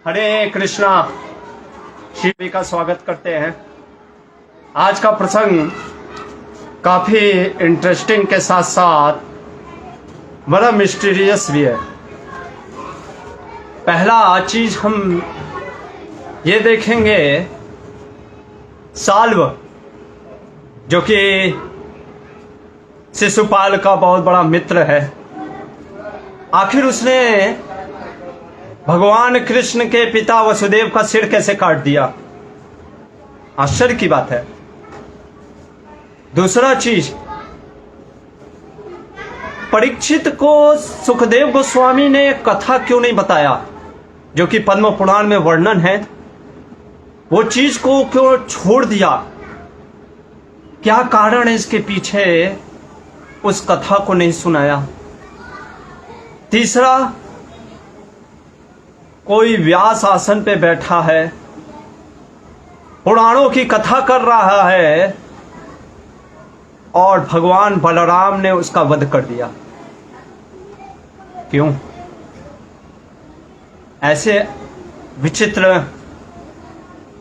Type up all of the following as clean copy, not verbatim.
हरे कृष्णा। शिव का स्वागत करते हैं। आज का प्रसंग काफी इंटरेस्टिंग के साथ साथ बड़ा मिस्टीरियस भी है। पहला चीज हम ये देखेंगे, साल्व जो कि शिशुपाल का बहुत बड़ा मित्र है, आखिर उसने भगवान कृष्ण के पिता वसुदेव का सिर कैसे काट दिया? आश्चर्य की बात है। दूसरा चीज, परीक्षित को सुखदेव गोस्वामी ने कथा क्यों नहीं बताया जो कि पद्म पुराण में वर्णन है? वो चीज को क्यों छोड़ दिया? क्या कारण है इसके पीछे? उस कथा को नहीं सुनाया। तीसरा, कोई व्यास आसन पे बैठा है, पुराणों की कथा कर रहा है और भगवान बलराम ने उसका वध कर दिया। क्यों? ऐसे विचित्र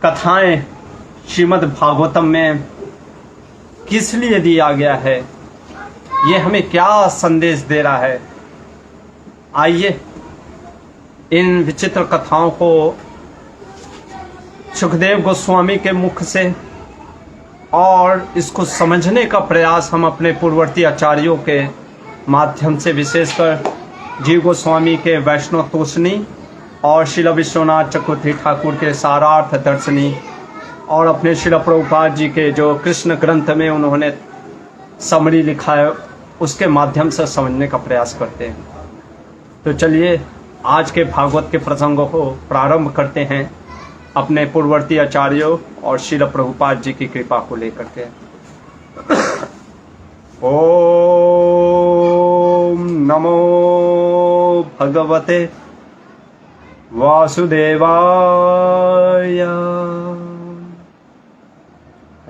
कथाएं श्रीमद् भागवतम में किस लिए दिया गया है? ये हमें क्या संदेश दे रहा है? आइए इन विचित्र कथाओं को सुखदेव गोस्वामी के मुख से और इसको समझने का प्रयास हम अपने पूर्ववर्ती आचार्यों के माध्यम से, विशेषकर जीव गोस्वामी के वैष्णव तोषणी और श्रील विश्वनाथ चक्रवर्ती ठाकुर के सारार्थ दर्शनी और अपने श्रील प्रभुपाद जी के जो कृष्ण ग्रंथ में उन्होंने समरी लिखा है, उसके माध्यम से समझने का प्रयास करते हैं। तो चलिए आज के भागवत के प्रसंगों को प्रारंभ करते हैं अपने पूर्ववर्ती आचार्यों और श्रील प्रभुपाद जी की कृपा को लेकर के। ओम नमो भगवते वासुदेवाय।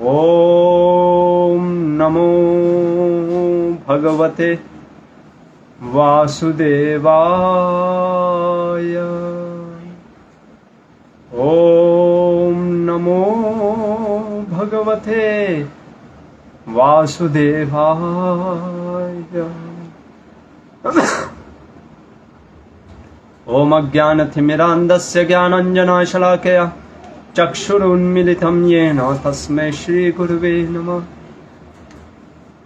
ओम नमो भगवते वासुदेवाय। ओम नमो भगवते वासुदेवाय। ओम अज्ञानतिमिरान्धस्य ज्ञानाञ्जनशलाकया चक्षुरुन्मीलितं येन तस्मै श्रीगुरुवे नमः।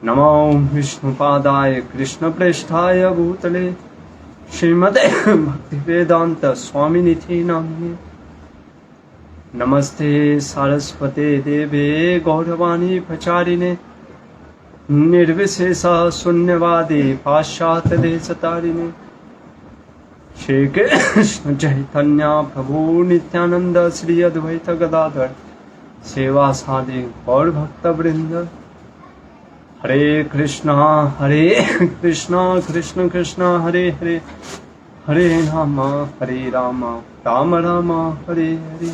नमो विष्णुपादाय कृष्णप्रेष्ठाय भूतले श्रीमते भक्तिवेदांत स्वामिनिधि नामिने। नमस्ते सारस्वते देवे गौरवाणी प्रचारिणे निर्विशेष शून्यवादी पाश्चात्य देशतारिणे। श्री कृष्ण चैतन्य प्रभु नित्यानंद श्री अद्वैत गदाधर सेवा साधि और भक्त वृंद। हरे कृष्ण कृष्ण कृष्ण हरे हरे, हरे राम राम राम हरे हरे।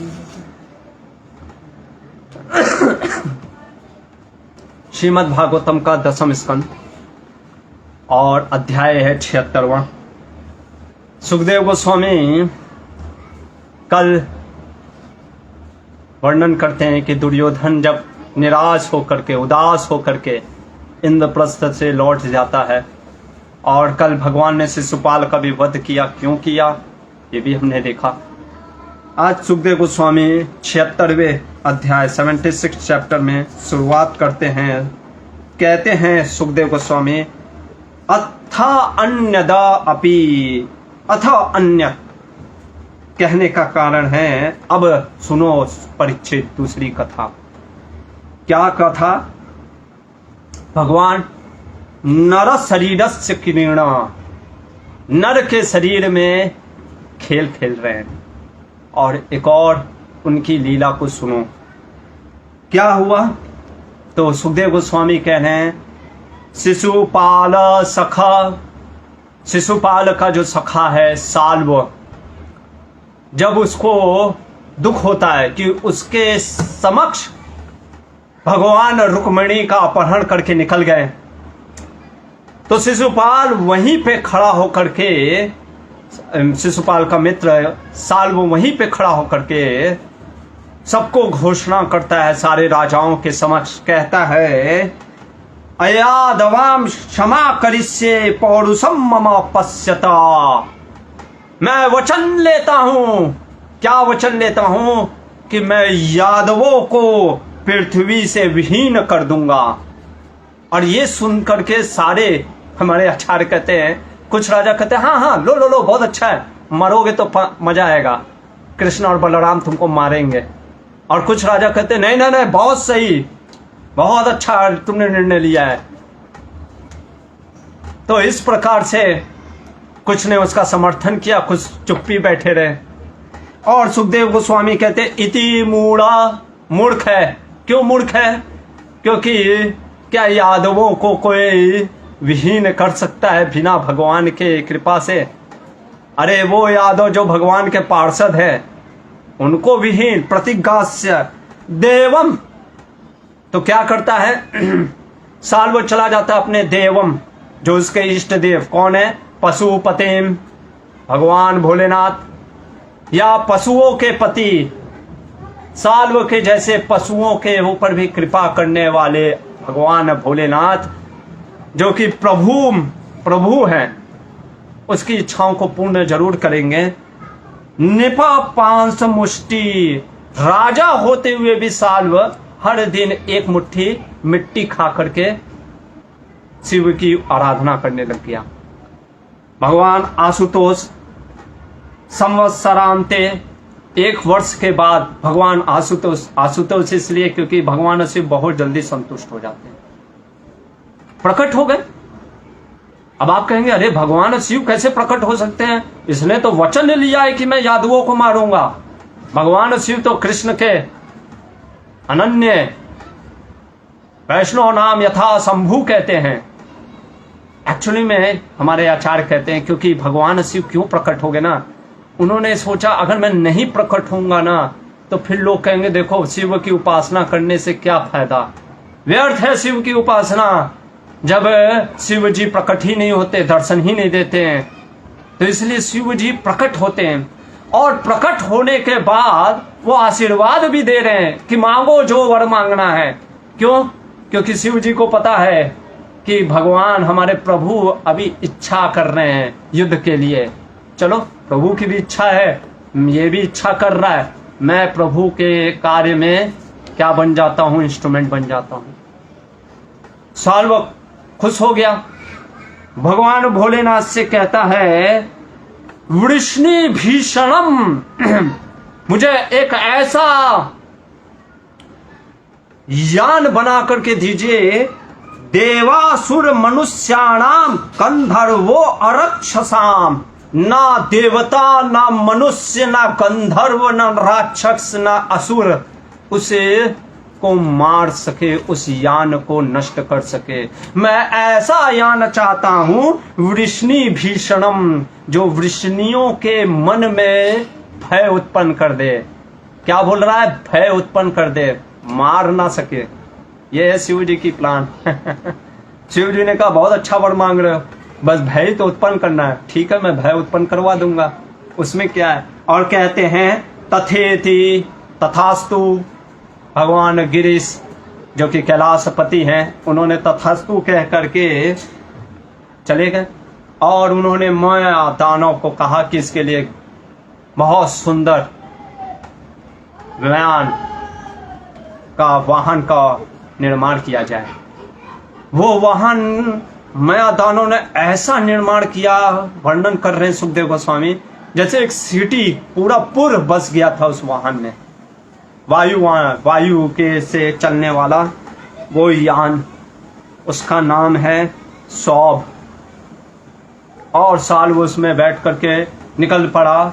श्रीमद् भागवतम का 10वां स्कंद और अध्याय है 76वां। सुखदेव गोस्वामी कल वर्णन करते हैं कि दुर्योधन जब निराश होकर के, उदास होकर के इंद्रप्रस्थ से लौट जाता है, और कल भगवान ने शिशुपाल का भी वध किया। क्यों किया ये भी हमने देखा। आज सुखदेव गोस्वामी 76वें अध्याय 76 चैप्टर में शुरुआत करते हैं। कहते हैं सुखदेव गोस्वामी, अथा अन्यदा अपि। अथा अन्य कहने का कारण है, अब सुनो परीक्षित दूसरी कथा। क्या कथा? भगवान नर शरीरस्य क्रीड़ा, नर के शरीर में खेल खेल रहे हैं। और एक और उनकी लीला को सुनो। क्या हुआ? तो सुखदेव गोस्वामी कह रहे हैं, शिशुपाल सखा, शिशुपाल का जो सखा है साल्व, जब उसको दुख होता है कि उसके समक्ष भगवान रुक्मिणी का अपहरण करके निकल गए, तो शिशुपाल वहीं पे खड़ा होकर के शिशुपाल का मित्र साल्व वहीं पे खड़ा होकर के सबको घोषणा करता है, सारे राजाओं के समक्ष कहता है, अयादवाम क्षमा करिष्ये पौरुषम मम पश्यता। मैं वचन लेता हूं, क्या वचन लेता हूं, कि मैं यादवों को पृथ्वी से विहीन कर दूंगा। और ये सुन करके सारे हमारे आचार्य कहते हैं, कुछ राजा कहते हैं हाँ हाँ लो लो लो बहुत अच्छा है, मरोगे तो मजा आएगा, कृष्ण और बलराम तुमको मारेंगे। और कुछ राजा कहते हैं नहीं नहीं नहीं बहुत सही, बहुत अच्छा तुमने निर्णय लिया है। तो इस प्रकार से कुछ ने उसका समर्थन किया, कुछ चुप्पी बैठे रहे। और सुखदेव गोस्वामी कहते इति मूढ़ा, मूर्ख है। क्यों मूर्ख है? क्योंकि क्या यादवों को कोई विहीन कर सकता है बिना भगवान के कृपा से? अरे वो यादव जो भगवान के पार्षद है उनको विहीन, प्रतिज्ञास्य देवम। तो क्या करता है साल वो चला जाता है अपने देवम, जो उसके इष्ट देव कौन है, पशुपतिम भगवान भोलेनाथ, या पशुओं के पति साल्व के जैसे पशुओं के ऊपर भी कृपा करने वाले भगवान भोलेनाथ, जो कि प्रभु हैं, उसकी इच्छाओं को पूर्ण जरूर करेंगे। निपा पांस मुष्टि, राजा होते हुए भी साल्व हर दिन एक मुट्ठी मिट्टी खा करके शिव की आराधना करने लग गया। भगवान आशुतोष संवत्सरांते, एक वर्ष के बाद भगवान आशुतोष इसलिए क्योंकि भगवान शिव बहुत जल्दी संतुष्ट हो जाते हैं, प्रकट हो गए। अब आप कहेंगे अरे भगवान शिव कैसे प्रकट हो सकते हैं, इसने तो वचन लिया है कि मैं यादवों को मारूंगा। भगवान शिव तो कृष्ण के अनन्य वैष्णव नाम यथा शंभु कहते हैं। एक्चुअली में हमारे आचार्य कहते हैं क्योंकि भगवान शिव क्यों प्रकट हो गए ना, उन्होंने सोचा अगर मैं नहीं प्रकट होऊंगा ना तो फिर लोग कहेंगे देखो शिव की उपासना करने से क्या फायदा, व्यर्थ है शिव की उपासना, जब शिव जी प्रकट ही नहीं होते, दर्शन ही नहीं देते हैं। तो इसलिए शिव जी प्रकट होते हैं और प्रकट होने के बाद वो आशीर्वाद भी दे रहे हैं कि मांगो जो वर मांगना है। क्यों? क्योंकि शिव जी को पता है कि भगवान हमारे प्रभु अभी इच्छा कर रहे हैं युद्ध के लिए। चलो प्रभु की भी इच्छा है, ये भी इच्छा कर रहा है, मैं प्रभु के कार्य में क्या बन जाता हूं, इंस्ट्रूमेंट बन जाता हूं। साल्व खुश हो गया, भगवान भोलेनाथ से कहता है वृष्णि भीषणम, मुझे एक ऐसा यान बना करके दीजिए, देवासुर मनुष्याणाम गंधर्वो अरक्षसाम, ना देवता ना मनुष्य ना गंधर्व ना राक्षस ना असुर उसे को मार सके, उस यान को नष्ट कर सके। मैं ऐसा यान चाहता हूं वृष्णि भीषणम, जो वृष्णियों के मन में भय उत्पन्न कर दे। क्या बोल रहा है? भय उत्पन्न कर दे, मार ना सके। ये है शिव जी की प्लान। शिव जी ने कहा बहुत अच्छा वर मांग रहे हो, बस भय तो उत्पन्न करना है। ठीक है, मैं भय उत्पन्न करवा दूंगा, उसमें क्या है। और कहते हैं तथेति, तथास्तु। भगवान गिरीश जो कि कैलाशपति हैं, उन्होंने तथास्तु कह करके चले गए। और उन्होंने माया दानव को कहा कि इसके लिए बहुत सुंदर ज्ञान का वाहन का निर्माण किया जाए। वो वाहन माया दानव ने ऐसा निर्माण किया, वर्णन कर रहे हैं सुखदेव गोस्वामी, जैसे एक सिटी पूरा पुर बस गया था उस वाहन में। वायु के से चलने वाला वो यान, उसका नाम है सौभ। और साल वो उसमें बैठ करके निकल पड़ा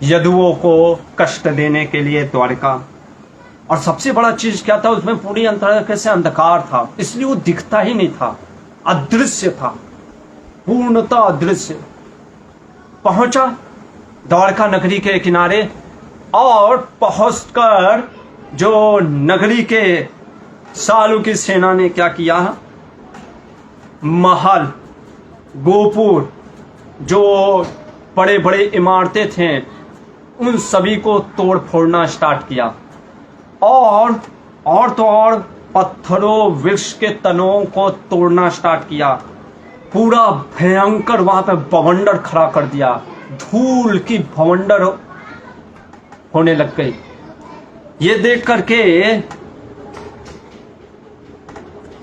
यदुओं को कष्ट देने के लिए द्वारिका। और सबसे बड़ा चीज क्या था, उसमें पूरी अंतरिक्ष से अंधकार था, इसलिए वो दिखता ही नहीं था, अदृश्य था, पूर्णतः अदृश्य। पहुंचा द्वारका नगरी के किनारे और पहुंचकर जो नगरी के सालू की सेना ने क्या किया, महल, गोपुर जो बड़े बड़े इमारतें थे उन सभी को तोड़ फोड़ना स्टार्ट किया, और तो और पत्थरों वृक्ष के तनों को तोड़ना स्टार्ट किया। पूरा भयंकर वहां पे बवंडर खड़ा कर दिया, धूल की बवंडर होने लग गई। ये देख करके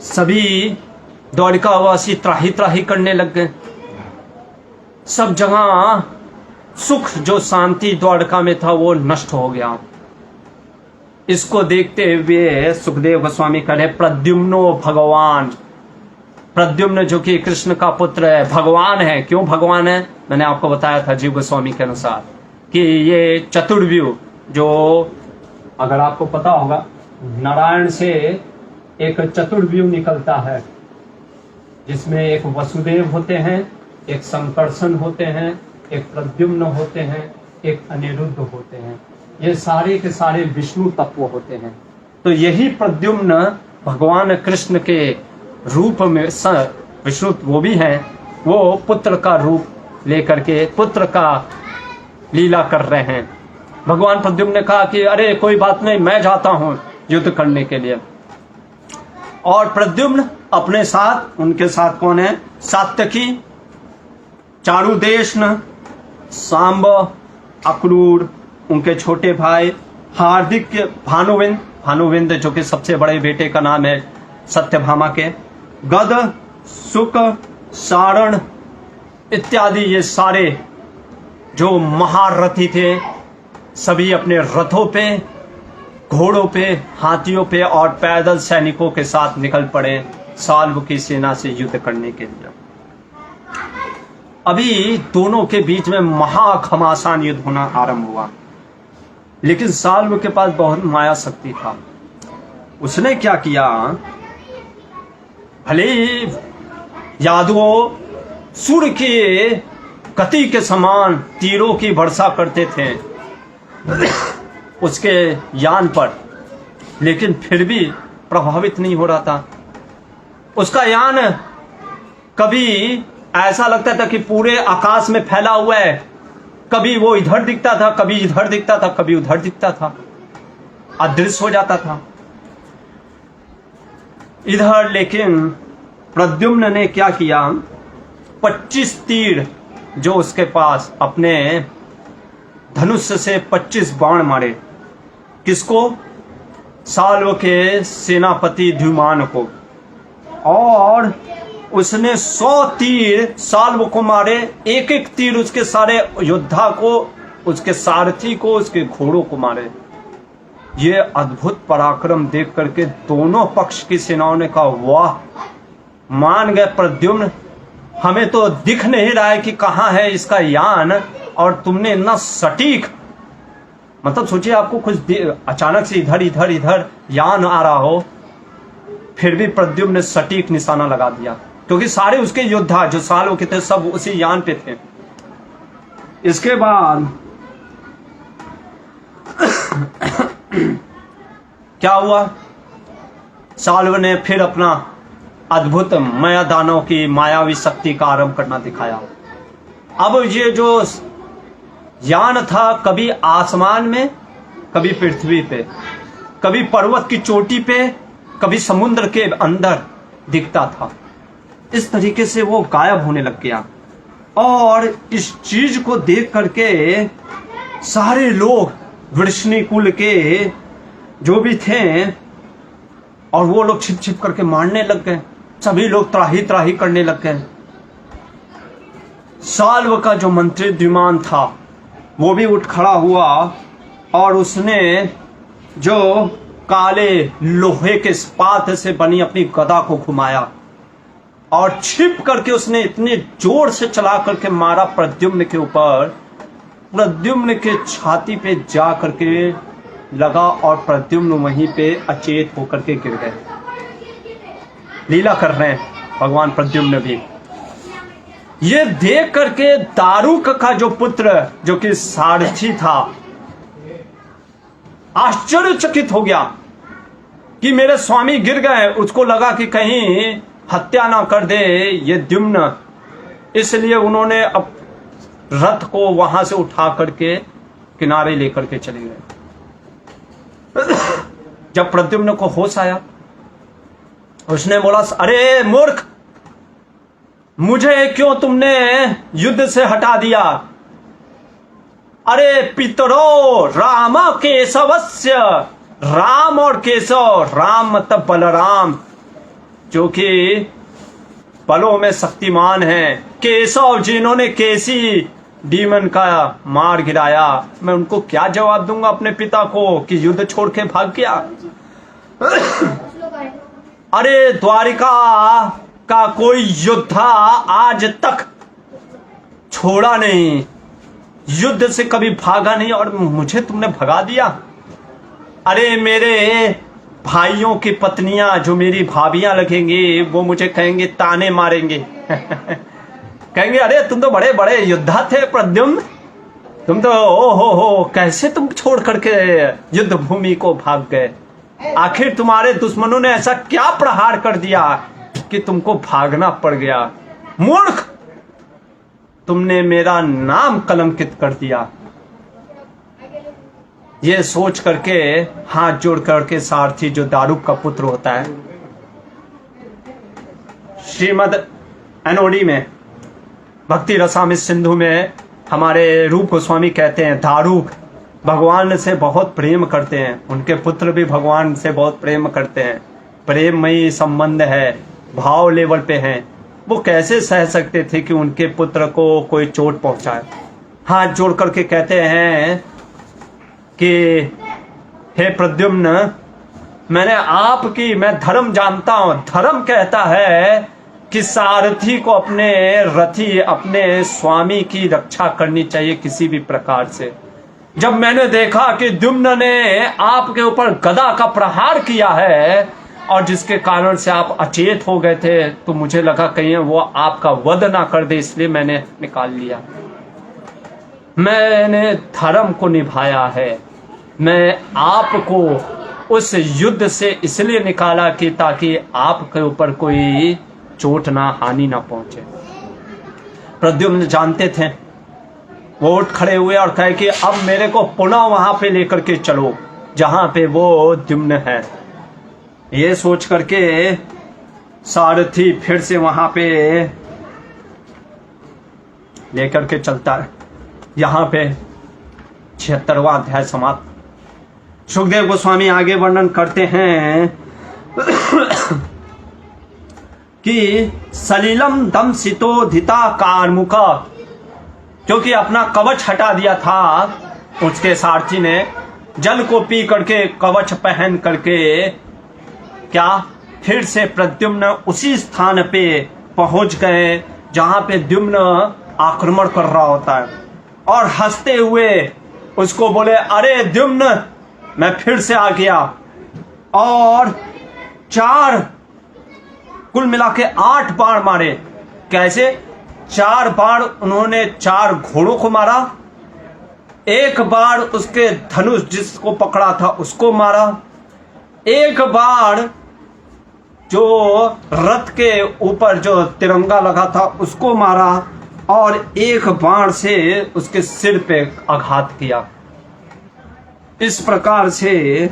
सभी द्वारिकावासी त्राही त्राही करने लग गए। सब जगह सुख जो शांति द्वारका में था वो नष्ट हो गया। इसको देखते हुए सुखदेव गोस्वामी कह रहे प्रद्युम्नो भगवान, प्रद्युम्न जो कि कृष्ण का पुत्र है, भगवान है। क्यों भगवान है? मैंने आपको बताया था जीव गोस्वामी के अनुसार कि ये चतुर्व्यूह, जो अगर आपको पता होगा नारायण से एक चतुर्व्यूह निकलता है, जिसमें एक वसुदेव होते हैं, एक संकर्षण होते हैं, एक प्रद्युम्न होते हैं, एक अनिरुद्ध होते हैं। ये सारे के सारे विष्णु तत्व होते हैं। तो यही प्रद्युम्न भगवान कृष्ण के रूप में विष्णु वो भी हैं, वो पुत्र का रूप लेकर के पुत्र का लीला कर रहे हैं। भगवान प्रद्युम्न ने कहा कि अरे कोई बात नहीं, मैं जाता हूं युद्ध करने के लिए। और प्रद्युम्न अपने साथ, उनके साथ कौन है? सात्यकी, चारुदेशन, सांब, अक्रूर, उनके छोटे भाई हार्दिक, भानुविंद, भानुविंद जो कि सबसे बड़े बेटे का नाम है सत्यभामा के, गद, सुक, सारण इत्यादि, ये सारे जो महारथी थे सभी अपने रथों पे, घोड़ों पे, हाथियों पे और पैदल सैनिकों के साथ निकल पड़े साल्व की सेना से युद्ध करने के लिए। अभी दोनों के बीच में महाघमासान युद्ध होना आरंभ हुआ। लेकिन साल्व के पास बहुत माया शक्ति था। उसने क्या किया, भले यादवों सूर्य के गति के समान तीरों की वर्षा करते थे उसके यान पर, लेकिन फिर भी प्रभावित नहीं हो रहा था। उसका यान कभी ऐसा लगता था कि पूरे आकाश में फैला हुआ है, कभी वो इधर दिखता था, कभी इधर दिखता था, कभी उधर दिखता था, अदृश्य हो जाता था इधर। लेकिन प्रद्युम्न ने क्या किया, 25 तीर जो उसके पास, अपने धनुष से 25 बाण मारे। किसको? साल्व के सेनापति द्युमान को। और उसने 100 तीर साल्व को मारे, एक एक तीर उसके सारे योद्धा को, उसके सारथी को, उसके घोड़ों को मारे। ये अद्भुत पराक्रम देख करके दोनों पक्ष की सेनाओं ने कहा वाह, मान गए प्रद्युम्न, हमें तो दिख नहीं रहा है कि कहां है इसका यान, और तुमने इतना सटीक, मतलब सोचिए आपको कुछ अचानक से इधर इधर इधर यान आ रहा हो, फिर भी प्रद्युम्न ने सटीक निशाना लगा दिया, क्योंकि सारे उसके योद्धा जो सालों के थे सब उसी यान पे थे। इसके बाद क्या हुआ, साल्व ने फिर अपना अद्भुत माया दानव की मायावी शक्ति का आरंभ करना दिखाया। अब ये जो यान था, कभी आसमान में, कभी पृथ्वी पे, कभी पर्वत की चोटी पे, कभी समुद्र के अंदर दिखता था। इस तरीके से वो गायब होने लग गया। और इस चीज को देख करके सारे लोग वृष्णि कुल के जो भी थे, और वो लोग छिप छिप करके मारने लग गए। सभी लोग त्राही त्राही करने लग गए। साल्व का जो मंत्री द्युमान था वो भी उठ खड़ा हुआ, और उसने जो काले लोहे के इस्पात से बनी अपनी गदा को घुमाया, और छिप करके उसने इतने जोर से चला करके मारा प्रद्युम्न के ऊपर। प्रद्युम्न के छाती पे जा करके लगा, और प्रद्युम्न वहीं पे अचेत होकर के गिर गए। लीला कर रहे हैं भगवान प्रद्युम्न भी। ये देख करके दारुक का जो पुत्र, जो कि सारथी था, आश्चर्यचकित हो गया कि मेरे स्वामी गिर गए। उसको लगा कि कहीं हत्या ना कर दे ये द्युम्न, इसलिए उन्होंने रथ को वहां से उठा करके किनारे लेकर के चले गए। जब प्रद्युम्न को होश आया, उसने बोला, अरे मूर्ख, मुझे क्यों तुमने युद्ध से हटा दिया? अरे पितरो राम केशवस्य, राम और केशव, राम मतलब बलराम जो कि बलों में शक्तिमान है, केशव जिन्होंने केसी डीमन का मार गिराया। मैं उनको क्या जवाब दूंगा अपने पिता को कि युद्ध छोड़ के भाग गया? अरे द्वारिका का कोई योद्धा आज तक छोड़ा नहीं, युद्ध से कभी भागा नहीं, और मुझे तुमने भगा दिया। अरे मेरे भाइयों की पत्नियां जो मेरी भाभियां लगेंगी वो मुझे कहेंगे, ताने मारेंगे। कहेंगे, अरे तुम तो बड़े बड़े योद्धा थे प्रद्युम्न, तुम तो ओ हो कैसे तुम छोड़ करके युद्ध भूमि को भाग गए? आखिर तुम्हारे दुश्मनों ने ऐसा क्या प्रहार कर दिया कि तुमको भागना पड़ गया? मूर्ख, तुमने मेरा नाम कलंकित कर दिया। ये सोच करके हाथ जोड़ करके सारथी जो दारूक का पुत्र होता है, श्रीमद एनोडी में भक्ति रसामित सिंधु में हमारे रूप गोस्वामी कहते हैं, दारूक भगवान से बहुत प्रेम करते हैं, उनके पुत्र भी भगवान से बहुत प्रेम करते हैं, प्रेममयी संबंध है, भाव लेवल पे हैं। वो कैसे सह सकते थे कि उनके पुत्र को कोई चोट पहुंचाए? हाथ जोड़ करके कहते हैं कि हे प्रद्युम्न, मैं धर्म जानता हूं। धर्म कहता है कि सारथी को अपने रथी, अपने स्वामी की रक्षा करनी चाहिए किसी भी प्रकार से। जब मैंने देखा कि द्युम्न ने आपके ऊपर गदा का प्रहार किया है और जिसके कारण से आप अचेत हो गए थे, तो मुझे लगा कहीं वो आपका वध ना कर दे, इसलिए मैंने निकाल लिया। मैंने धर्म को निभाया है। मैं आपको उस युद्ध से इसलिए निकाला कि ताकि आपके ऊपर कोई चोट ना, हानि ना पहुंचे। प्रद्युम्न जानते थे। वो उठ खड़े हुए और कहे कि अब मेरे को पुनः वहां पे लेकर के चलो जहां पे वो द्युम्न है। ये सोच करके सारथी फिर से वहां पे लेकर के चलता है। यहां पे 76वां अध्याय समाप्त। सुखदेव गोस्वामी आगे वर्णन करते हैं कि सलीलम दमसितो धिता कारमुका, क्योंकि अपना कवच हटा दिया था उसके सारथी ने, जल को पी करके कवच पहन करके क्या फिर से प्रद्युम्न उसी स्थान पे पहुंच गए जहां पे द्युम्न आक्रमण कर रहा होता है, और हंसते हुए उसको बोले, अरे द्युम्न, मैं फिर से आ गया। और 4 कुल मिला के 8 बाण मारे। कैसे? 4 बाण उन्होंने 4 घोड़ों को मारा, 1 बाण उसके धनुष जिसको पकड़ा था उसको मारा, 1 बाण जो रथ के ऊपर जो तिरंगा लगा था उसको मारा, और 1 बाण से उसके सिर पे आघात किया। इस प्रकार से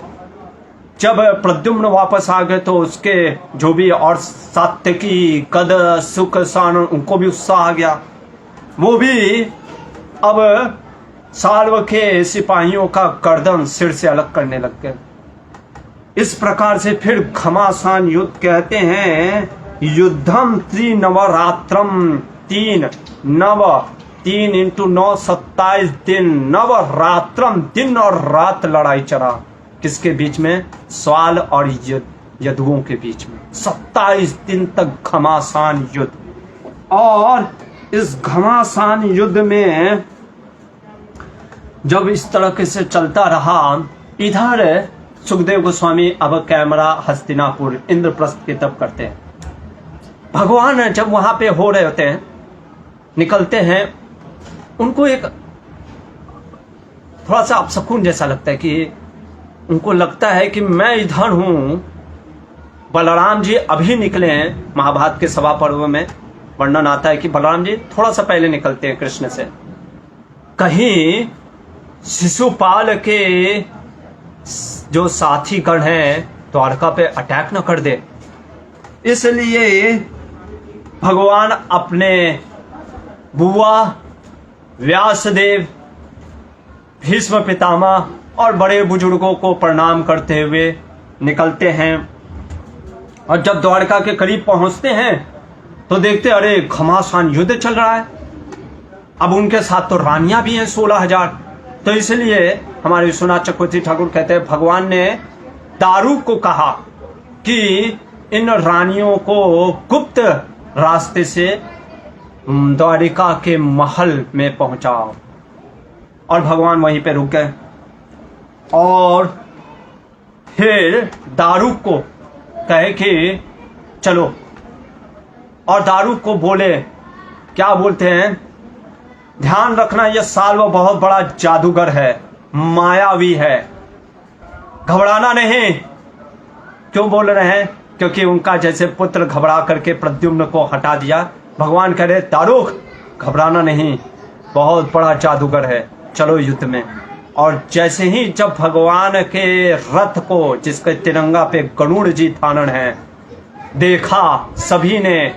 जब प्रद्युम्न वापस आ गए तो उसके जो भी और सात्यकी, कद, सुख, सान, उनको भी उत्साह आ गया। वो भी अब साल्व के सिपाहियों का गर्दन सिर से अलग करने लग गए। इस प्रकार से फिर घमासान युद्ध कहते हैं, युद्धम त्रिनवरात्रम, 3 × 9 27 दिन, नवरात्रम, दिन और रात लड़ाई चला। किसके बीच में? स्वाल और यदुओं के बीच में 27 दिन तक घमासान युद्ध। और इस घमासान युद्ध में जब इस तरह से चलता रहा, इधर सुखदेव गोस्वामी अब कैमरा हस्तिनापुर इंद्रप्रस्थ की तरफ करते हैं। भगवान जब वहां पे हो रहे होते हैं, निकलते हैं, उनको एक थोड़ा सा अपशकुन जैसा लगता है कि उनको लगता है कि मैं इधर हूं, बलराम जी अभी निकले हैं। महाभारत के सभा पर्व में वर्णन आता है कि बलराम जी थोड़ा सा पहले निकलते हैं कृष्ण से, कहीं शिशुपाल के जो साथी गण हैं द्वारका पे अटैक न कर दे। इसलिए भगवान अपने बुआ व्यासदेव, भीष्म पितामह और बड़े बुजुर्गों को प्रणाम करते हुए निकलते हैं। और जब द्वारका के करीब पहुंचते हैं तो देखते अरे घमासान युद्ध चल रहा है। अब उनके साथ तो रानियां भी हैं 16,000। तो इसलिए हमारे विश्वनाथ चक्रवर्ती ठाकुर कहते हैं भगवान ने दारुक को कहा कि इन रानियों को गुप्त रास्ते से द्वारिका के महल में पहुंचाओ। और भगवान वहीं पे रुक गए और फिर दारुक को कहे कि चलो। और दारुक को बोले, क्या बोलते हैं, ध्यान रखना यह साल्व बहुत बड़ा जादूगर है, मायावी है, घबराना नहीं। क्यों बोल रहे हैं? क्योंकि उनका जैसे पुत्र घबरा करके प्रद्युम्न को हटा दिया। भगवान कह रहे दारुक घबराना नहीं, बहुत बड़ा जादूगर है, चलो युद्ध में। और जैसे ही जब भगवान के रथ को, जिसके तिरंगा पे गरुड़ जी धारण है, देखा सभी ने,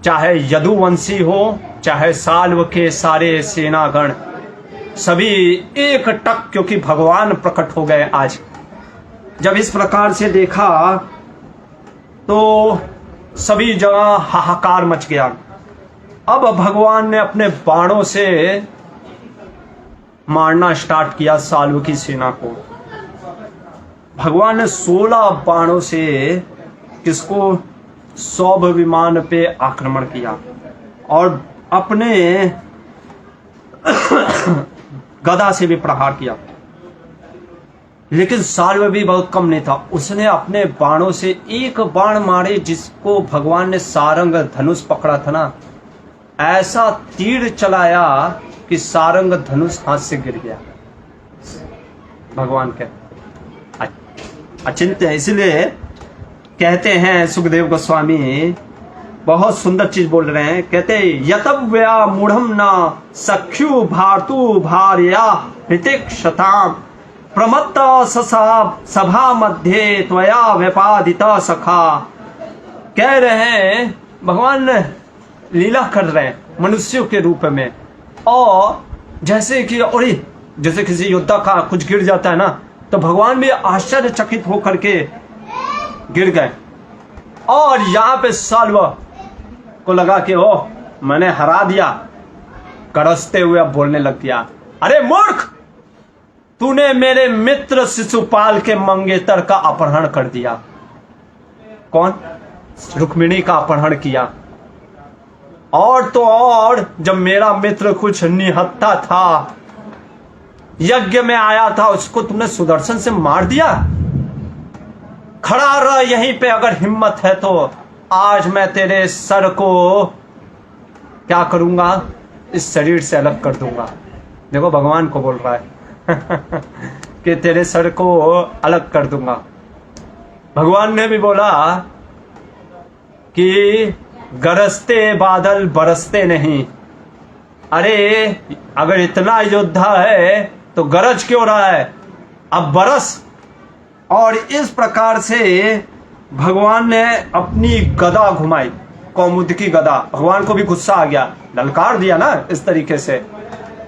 चाहे यदुवंशी हो चाहे साल्व के सारे सेनागण, सभी एक टक, क्योंकि भगवान प्रकट हो गए आज। जब इस प्रकार से देखा तो सभी जगह हाहाकार मच गया। अब भगवान ने अपने बाणों से मारना स्टार्ट किया साल्व की सेना को। भगवान ने 16 बाणों से किसको, सौभ विमान पे आक्रमण किया और अपने गदा से भी प्रहार किया। लेकिन साल्व भी बहुत कम नहीं था, उसने अपने बाणों से एक बाण मारे जिसको भगवान ने सारंग धनुष पकड़ा था ना, ऐसा तीर चलाया कि सारंग धनुष हाथ से गिर गया। भगवान के अचिंत्य। इसलिए कहते हैं सुखदेव गोस्वामी, बहुत सुंदर चीज बोल रहे हैं, कहते यतव्या मूढ़म न सख्यु भारतु भार्या हृतिक शताम प्रमत्त सभा मध्य त्वया व्यपादिता सखा। कह रहे हैं भगवान लीला कर रहे हैं मनुष्यों के रूप में। और जैसे कि अरे जैसे किसी योद्धा का कुछ गिर जाता है ना, तो भगवान भी आश्चर्यचकित होकर के गिर गए। और यहाँ पे साल्व को लगा कि ओह मैंने हरा दिया, गरजते हुए अब बोलने लग गया, अरे मूर्ख, तूने मेरे मित्र शिशुपाल के मंगेतर का अपहरण कर दिया। कौन? रुक्मिणी का अपहरण किया। और तो और जब मेरा मित्र कुछ निहत्था था, यज्ञ में आया था, उसको तुमने सुदर्शन से मार दिया। खड़ा रह यहीं पे, अगर हिम्मत है तो आज मैं तेरे सर को क्या करूंगा, इस शरीर से अलग कर दूंगा। देखो भगवान को बोल रहा है कि तेरे सर को अलग कर दूंगा। भगवान ने भी बोला कि गरजते बादल बरसते नहीं। अरे अगर इतना योद्धा है तो गरज क्यों रहा है, अब बरस। और इस प्रकार से भगवान ने अपनी गदा घुमाई, कौमुद की गदा। भगवान को भी गुस्सा आ गया, ललकार दिया ना इस तरीके से,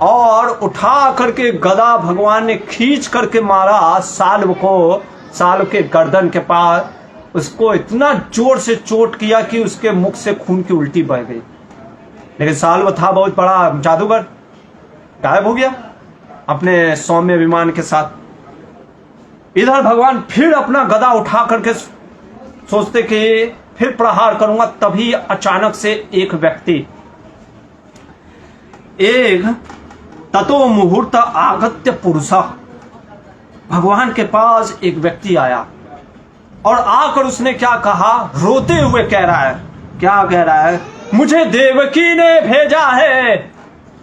और उठा करके गदा भगवान ने खींच करके मारा साल्व को, साल्व के गर्दन के पास। उसको इतना जोर से चोट किया कि उसके मुख से खून की उल्टी बह गई। लेकिन साल्व था बहुत बड़ा जादूगर, गायब हो गया अपने सौम्य विमान के साथ। इधर भगवान फिर अपना गदा उठा करके सोचते कि फिर प्रहार करूंगा। तभी अचानक से एक व्यक्ति, एक ततो मुहूर्त आगत्य पुरुष, भगवान के पास एक व्यक्ति आया और आकर उसने क्या कहा, रोते हुए कह रहा है, क्या कह रहा है, मुझे देवकी ने भेजा है,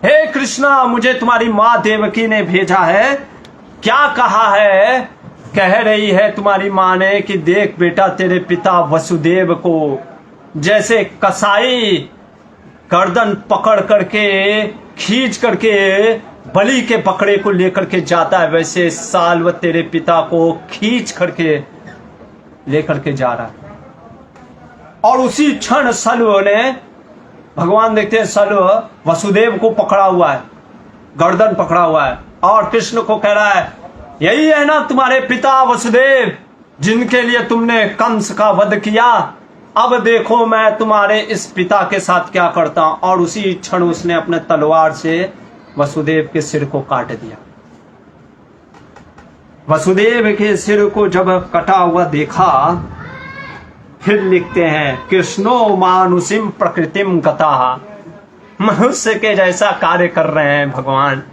हे कृष्णा मुझे तुम्हारी माँ देवकी ने भेजा है। क्या कहा है? कह रही है तुम्हारी माँ ने कि देख बेटा, तेरे पिता वसुदेव को जैसे कसाई गर्दन पकड़ करके खींच करके बलि के बकरे को लेकर के जाता है, वैसे साल्व तेरे पिता को खींच करके लेकर के जा रहा है। और उसी क्षण सल्व ने, भगवान देखते हैं सल्व वसुदेव को पकड़ा हुआ है, गर्दन पकड़ा हुआ है, और कृष्ण को कह रहा है यही है ना तुम्हारे पिता वसुदेव जिनके लिए तुमने कंस का वध किया, अब देखो मैं तुम्हारे इस पिता के साथ क्या करता हूं। और उसी क्षण उसने अपने तलवार से वसुदेव के सिर को काट दिया। वसुदेव के सिर को जब कटा हुआ देखा, फिर लिखते हैं कृष्णो मानुषिम प्रकृतिम गता, मनुष्य के जैसा कार्य कर रहे हैं भगवान।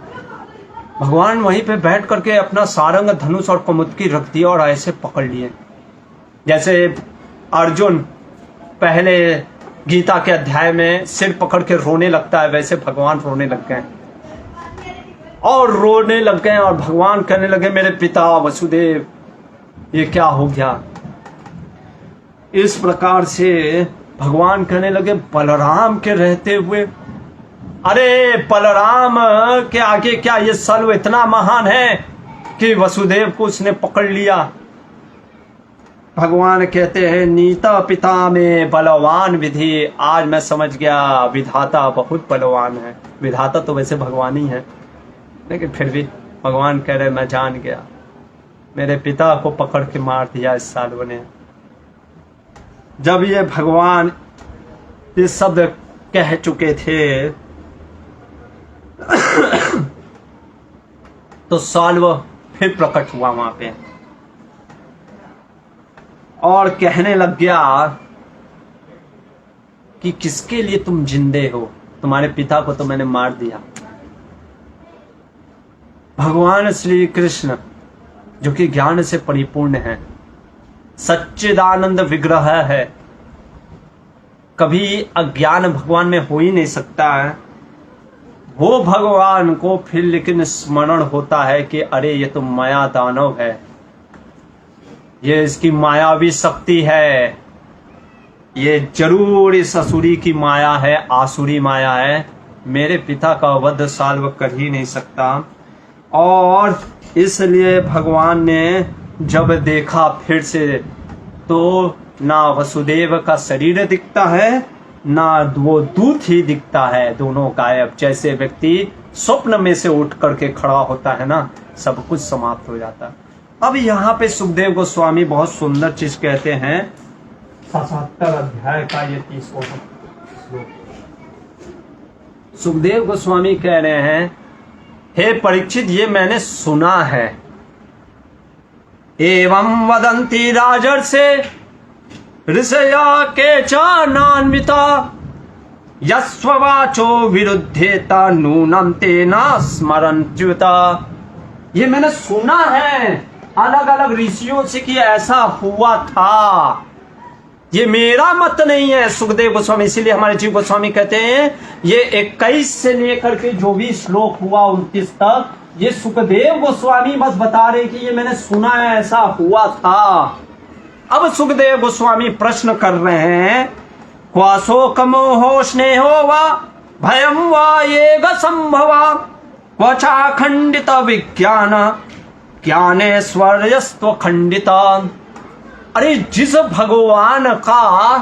भगवान वहीं पे बैठ करके अपना सारंग धनुष और कुमुदकी रख दिया और ऐसे पकड़ लिए, जैसे अर्जुन पहले गीता के अध्याय में सिर पकड़ के रोने लगता है, वैसे भगवान रोने लग गए और रोने लग गए। और भगवान कहने लगे मेरे पिता वसुदेव ये क्या हो गया। इस प्रकार से भगवान कहने लगे बलराम के रहते हुए, अरे बलराम के आगे क्या ये सल्व इतना महान है कि वसुदेव को उसने पकड़ लिया। भगवान कहते हैं नीता पिता में बलवान विधि, आज मैं समझ गया विधाता बहुत बलवान है। विधाता तो वैसे भगवान ही है, लेकिन फिर भी भगवान कह रहे मैं जान गया, मेरे पिता को पकड़ के मार दिया इस साल्व ने। जब ये भगवान ये शब्द कह चुके थे तो साल्व फिर प्रकट हुआ वहां पे और कहने लग गया कि किसके लिए तुम जिंदे हो, तुम्हारे पिता को तो मैंने मार दिया। भगवान श्री कृष्ण जो कि ज्ञान से परिपूर्ण है, सच्चिदानंद विग्रह है, कभी अज्ञान भगवान में हो ही नहीं सकता है। वो भगवान को फिर लेकिन स्मरण होता है कि अरे ये तो माया दानव है, ये इसकी मायावी शक्ति है, ये जरूर इस असुरी की माया है, आसुरी माया है, मेरे पिता का वध साल्व कर ही नहीं सकता। और इसलिए भगवान ने जब देखा फिर से तो ना वसुदेव का शरीर दिखता है ना वो दूत ही दिखता है, दोनों गायब। जैसे व्यक्ति स्वप्न में से उठ करके खड़ा होता है ना, सब कुछ समाप्त हो जाता है। अब यहाँ पे सुखदेव गोस्वामी बहुत सुंदर चीज कहते हैं, 77 अध्याय का ये 30वां श्लोक। सुखदेव गोस्वामी कह रहे हैं हे परीक्षित ये मैंने सुना है, एवं वदंती राजर्षे ऋषया के चान्विता यस्वाचो विरुद्धेता नूनम तेना स्मरन्त्युता। ये मैंने सुना है अलग अलग ऋषियों से कि ऐसा हुआ था, ये मेरा मत नहीं है। सुखदेव गोस्वामी, इसीलिए हमारे जीव गोस्वामी कहते हैं ये 21 से लेकर के जो भी श्लोक हुआ 29 तक, ये सुखदेव गोस्वामी बस बता रहे कि ये मैंने सुना है ऐसा हुआ था। अब सुखदेव गोस्वामी प्रश्न कर रहे हैं क्वा शोकमोहो स्नेहो वा भयम वा ये संभवा क्वचा खंडित विज्ञान ज्ञानेश्वर्यस्व खंडित। अरे जिस भगवान का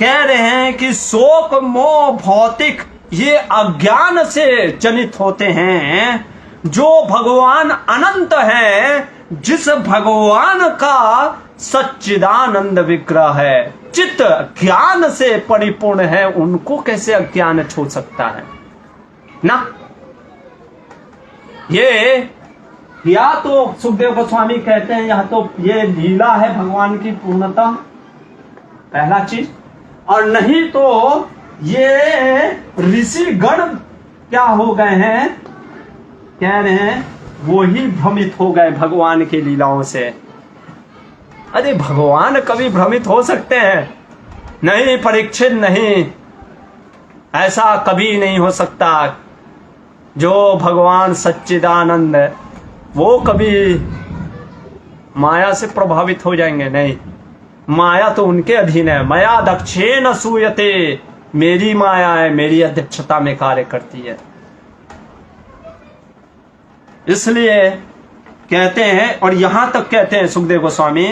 कह रहे हैं कि शोक मोह भौतिक ये अज्ञान से जनित होते हैं, जो भगवान अनंत है, जिस भगवान का सच्चिदानंद विग्रह है, चित्त ज्ञान से परिपूर्ण है, उनको कैसे अज्ञान छू सकता है ना। ये या तो सुखदेव गोस्वामी कहते हैं या तो ये लीला है भगवान की पूर्णता, पहला चीज, और नहीं तो ये ऋषि गण क्या हो गए हैं, कह रहे हैं वो ही भ्रमित हो गए भगवान की लीलाओं से। अरे भगवान कभी भ्रमित हो सकते हैं? नहीं परीक्षित, नहीं, ऐसा कभी नहीं हो सकता। जो भगवान सच्चिदानंद है वो कभी माया से प्रभावित हो जाएंगे? नहीं, माया तो उनके अधीन है। माया दक्षेण सूयते, मेरी माया है, मेरी अध्यक्षता में कार्य करती है। इसलिए कहते हैं, और यहां तक कहते हैं सुखदेव गोस्वामी,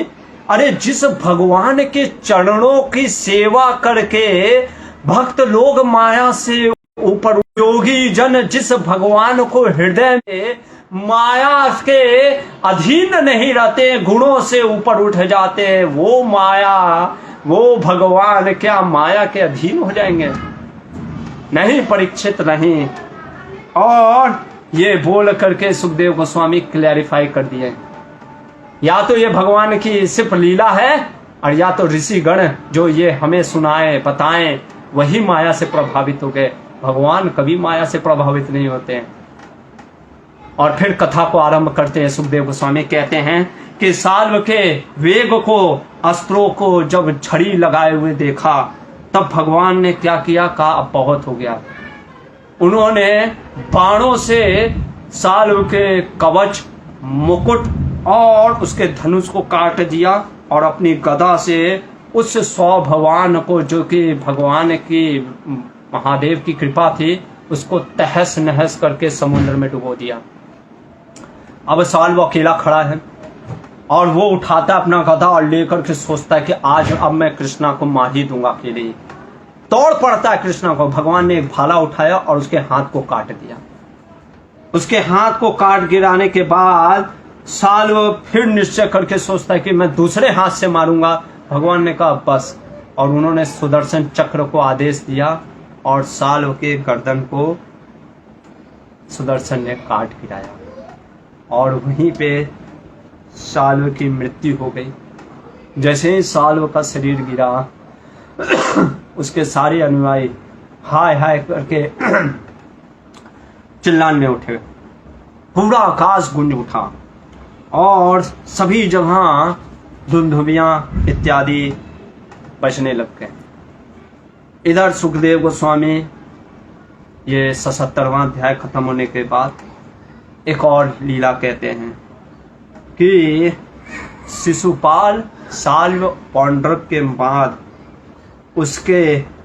अरे जिस भगवान के चरणों की सेवा करके भक्त लोग माया से ऊपर, योगी जन जिस भगवान को हृदय में माया के अधीन नहीं रहते, गुणों से ऊपर उठ जाते हैं, वो माया, वो भगवान क्या माया के अधीन हो जाएंगे? नहीं परीक्षित, नहीं। और ये बोल करके सुखदेव गोस्वामी क्लैरिफाई कर दिए, या तो ये भगवान की सिर्फ लीला है, और या तो ऋषि गण जो ये हमें सुनाए बताएं वही माया से प्रभावित हो गए। भगवान कभी माया से प्रभावित नहीं होते हैं। और फिर कथा को आरंभ करते हैं। सुखदेव गोस्वामी कहते हैं कि साल्व के वेग को, अस्त्रों को जब छड़ी लगाए हुए देखा, तब भगवान ने क्या किया, कहा अब बहुत हो गया। उन्होंने बाणों से साल्व के कवच, मुकुट और उसके धनुष को काट दिया, और अपनी गदा से उस स्वभगवान को, जो कि भगवान की, महादेव की कृपा थी, उसको तहस नहस करके समुद्र में डुबो दिया। अब साल्व अकेला खड़ा है, और वो उठाता है अपना गदा और लेकर के सोचता है कि आज अब मैं कृष्णा को मार ही दूंगा अकेले ही। तोड़ पड़ता है कृष्णा को। भगवान ने एक भाला उठाया और उसके हाथ को काट दिया। उसके हाथ को काट गिराने के बाद साल्व फिर निश्चय करके सोचता है कि मैं दूसरे हाथ से मारूंगा। भगवान ने कहा बस, और उन्होंने सुदर्शन चक्र को आदेश दिया, और साल्व के गर्दन को सुदर्शन ने काट गिराया, और वहीं पे साल्व की मृत्यु हो गई। जैसे ही साल्व का शरीर गिरा, उसके सारे अनुयायी हाय हाय करके चिल्लाने उठे, पूरा आकाश गूंज उठा, और सभी जगह धुंधुबियां इत्यादि बजने लग गए। इधर सुखदेव गोस्वामी ये 77वां अध्याय खत्म होने के बाद एक और लीला कहते हैं कि शिशुपाल साल्व पौंड्रक के बाद उसके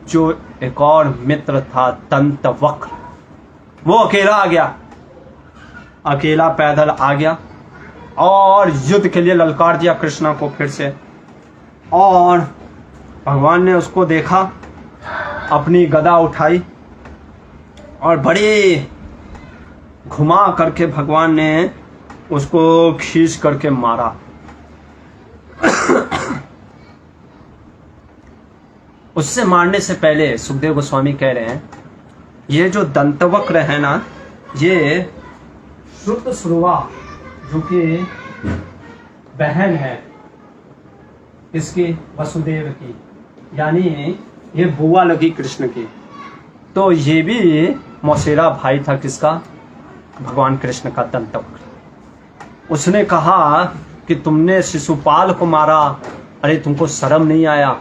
जो एक और मित्र था दंतवक्र, वो अकेला आ गया, अकेला पैदल आ गया और युद्ध के लिए ललकार दिया कृष्णा को फिर से। और भगवान ने उसको देखा, अपनी गदा उठाई और बड़ी घुमा करके भगवान ने उसको खींच करके मारा। उससे मारने से पहले सुखदेव गोस्वामी कह रहे हैं, ये जो दंतवक्र है ना, ये श्रुतश्रुवा जो कि बहन है इसकी, वसुदेव की, यानी ये बुआ लगी कृष्ण की। तो ये भी मौसेरा भाई था किसका? भगवान कृष्ण का दंतवक्र। उसने कहा कि तुमने शिशुपाल को मारा, अरे तुमको शर्म नहीं आया?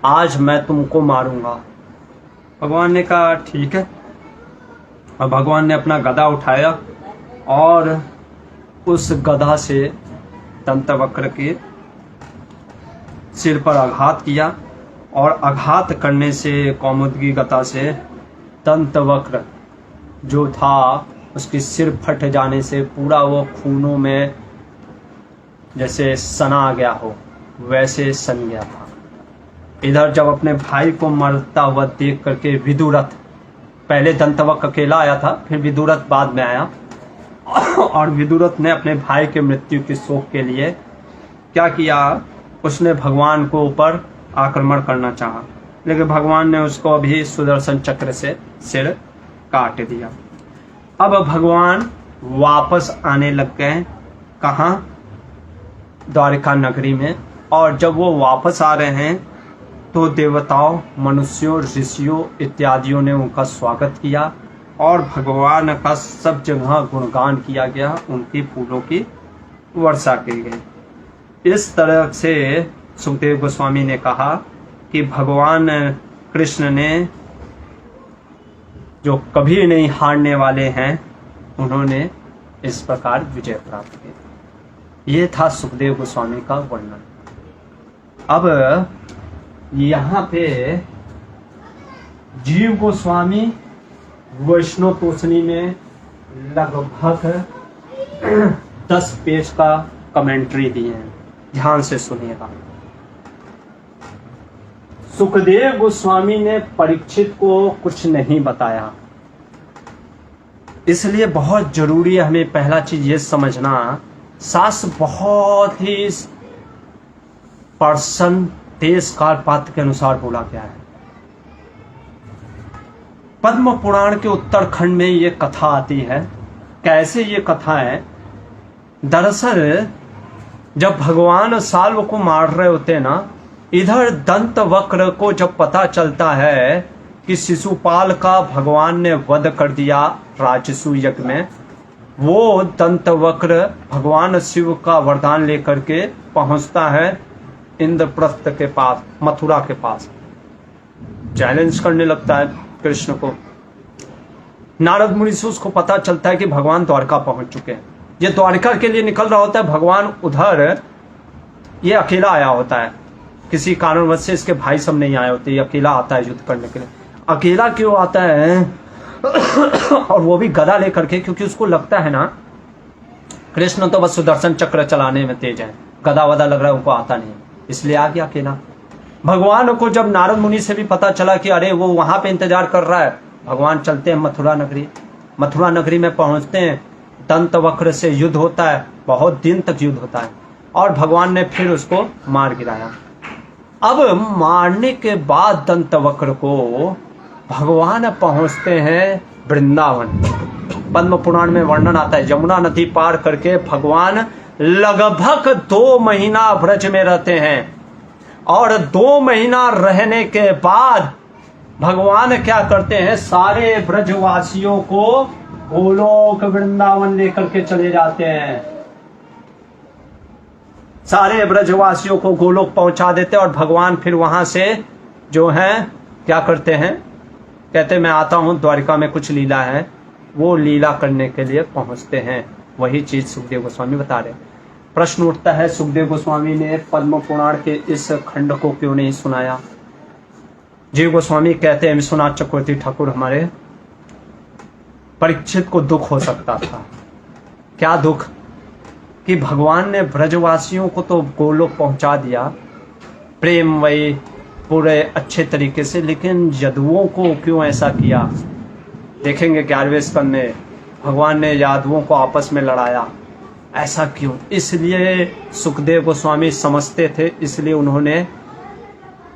आज मैं तुमको मारूंगा। भगवान ने कहा ठीक है। और भगवान ने अपना गदा उठाया और उस गदा से दंतवक्र के सिर पर आघात किया, और आघात करने से कौमुदगी गदा से दंतवक्र जो था उसकी सिर फट जाने से पूरा वो खूनों में जैसे सना आ गया हो वैसे सन गया था। इधर जब अपने भाई को मरता हुआ देख करके विदुरथ, पहले दंतवक्र अकेला आया था, फिर विदुरथ बाद में आया, और विदुरथ ने अपने भाई के मृत्यु के शोक के लिए क्या किया, उसने भगवान को ऊपर आक्रमण करना चाहा, लेकिन भगवान ने उसको अभी सुदर्शन चक्र से सिर काट दिया। अब भगवान वापस आने लग गए, कहाँ? द्वारिका नगरी में। और जब वो वापस आ रहे हैं तो देवताओं, मनुष्यों, ऋषियों इत्यादियों ने उनका स्वागत किया, और भगवान का सब जगह गुणगान किया गया, उनकी फूलों की वर्षा की गई। इस तरह से सुखदेव गोस्वामी ने कहा कि भगवान कृष्ण ने जो कभी नहीं हारने वाले हैं, उन्होंने इस प्रकार विजय प्राप्त की। ये था सुखदेव गोस्वामी का वर्णन। अब यहाँ पे जीव गोस्वामी वैष्णव तोषणी में लगभग 10 पेज का कमेंट्री दिए हैं, ध्यान से सुनिएगा। सुखदेव गोस्वामी ने परीक्षित को कुछ नहीं बताया, इसलिए बहुत जरूरी है हमें पहला चीज ये समझना, शास्त्र बहुत ही पर्सन देश काल पात्र के अनुसार बोला गया है। पद्म पुराण के उत्तरखंड में ये कथा आती है। कैसे ये कथा है? दरअसल जब भगवान साल्व को मार रहे होते ना, इधर दंत वक्र को जब पता चलता है कि शिशुपाल का भगवान ने वध कर दिया राजसू यज्ञ में, वो दंत वक्र भगवान शिव का वरदान लेकर के पहुंचता है इंद्रप्रस्थ के पास, मथुरा के पास, चैलेंज करने लगता है कृष्ण को। नारद मुनि से उसको पता चलता है कि भगवान द्वारका पहुंच चुके हैं। ये द्वारका के लिए निकल रहा होता है, भगवान उधर ये अकेला आया होता है, किसी कारणवश से इसके भाई सब नहीं आए होते, ये अकेला आता है युद्ध करने के लिए। अकेला क्यों आता है? और वो भी गदा लेकर के, क्योंकि उसको लगता है ना कृष्ण तो बस सुदर्शन चक्र चलाने में तेज है, गदा वदा लग रहा है उनको आता नहीं, इसलिए आ गया अकेला। भगवान को जब नारद मुनि से भी पता चला कि अरे वो वहां पे इंतजार कर रहा है, भगवान चलते हैं मथुरा नगरी। मथुरा नगरी में पहुंचते हैं, दंत वक्र से युद्ध होता है, बहुत दिन तक युद्ध होता है, और भगवान ने फिर उसको मार गिराया। अब मारने के बाद दंत वक्र को भगवान पहुंचते हैं वृंदावन। पद्म पुराण में वर्णन आता है, यमुना नदी पार करके भगवान लगभग 2 महीना ब्रज में रहते हैं, और 2 महीना रहने के बाद भगवान क्या करते हैं, सारे ब्रजवासियों को गोलोक वृंदावन लेकर के चले जाते हैं। सारे ब्रजवासियों को गोलोक पहुंचा देते हैं, और भगवान फिर वहां से जो है क्या करते हैं, कहते मैं आता हूं, द्वारिका में कुछ लीला है, वो लीला करने के लिए पहुंचते हैं। वही चीज सुखदेव गोस्वामी बता रहे। प्रश्न उठता है, सुखदेव गोस्वामी ने पद्म पुराण के इस खंड को क्यों नहीं सुनाया? जीव गोस्वामी कहते हैं, विश्वनाथ चक्रवर्ती ठाकुर हमारे, परीक्षित को दुख हो सकता था। क्या दुख? कि भगवान ने ब्रजवासियों को तो गोलोक पहुंचा दिया प्रेम वही पूरे अच्छे तरीके से, लेकिन यदुओं को क्यों ऐसा किया? देखेंगे 11वें स्कंद में भगवान ने यादवों को आपस में लड़ाया, ऐसा क्यों? इसलिए सुखदेव गोस्वामी समझते थे, इसलिए उन्होंने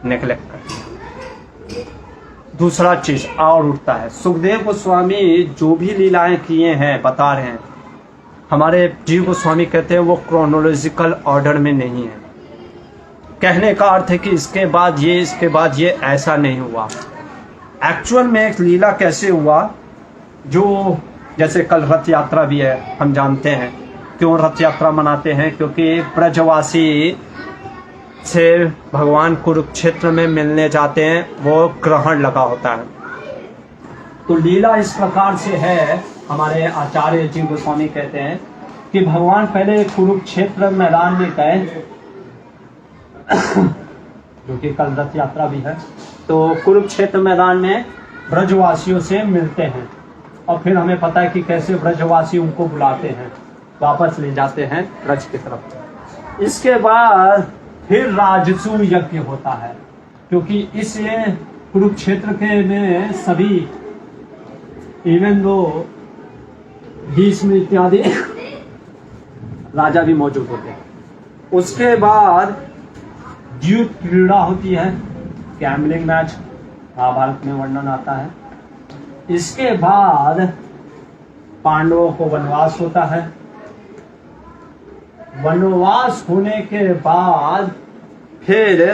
नेग्लेक्ट कर दिया। दूसरा चीज और उठता है, सुखदेव गोस्वामी जो भी लीलाएं किए हैं बता रहे हैं, हमारे जीव गोस्वामी कहते हैं वो क्रोनोलॉजिकल ऑर्डर में नहीं है। कहने का अर्थ है कि इसके बाद ये, इसके बाद ये, ऐसा नहीं हुआ। एक्चुअल में एक लीला कैसे हुआ, जो जैसे कल रथ यात्रा भी है, हम जानते हैं क्यों रथ यात्रा मनाते हैं, क्योंकि ब्रजवासी से भगवान कुरुक्षेत्र में मिलने जाते हैं, वो ग्रहण लगा होता है। तो लीला इस प्रकार से है, हमारे आचार्य जी गोस्वामी कहते हैं कि भगवान पहले कुरुक्षेत्र मैदान में गए, जो कि कल रथ यात्रा भी है, तो कुरुक्षेत्र मैदान में ब्रजवासियों से मिलते हैं, और फिर हमें पता है कि कैसे ब्रजवासी उनको बुलाते हैं, वापस ले जाते हैं ब्रज की तरफ। इसके बाद फिर राजसू यज्ञ होता है, क्योंकि इस कुरुक्षेत्र के में सभी इवन दो भीष्म इत्यादि राजा भी मौजूद होते हैं। उसके बाद युद्ध क्रीड़ा होती है, गैम्बलिंग मैच, महाभारत में वर्णन आता है। इसके बाद पांडवों को वनवास होता है। वनवास होने के बाद फिर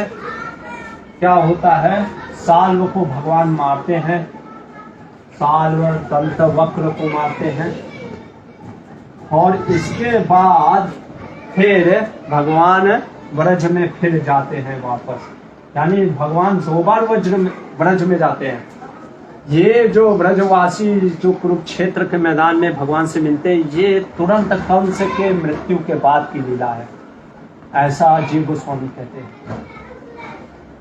क्या होता है, साल्व को भगवान मारते हैं, साल्व दंत वक्र को मारते हैं, और इसके बाद फिर भगवान ब्रज में फिर जाते हैं वापस, यानी भगवान 2 बार ब्रज में जाते हैं। ये जो ब्रजवासी जो कुरुक्षेत्र के मैदान में भगवान से मिलते हैं, ये तुरंत कंस के मृत्यु के बाद की लीला है, ऐसा जीव गोस्वामी कहते हैं।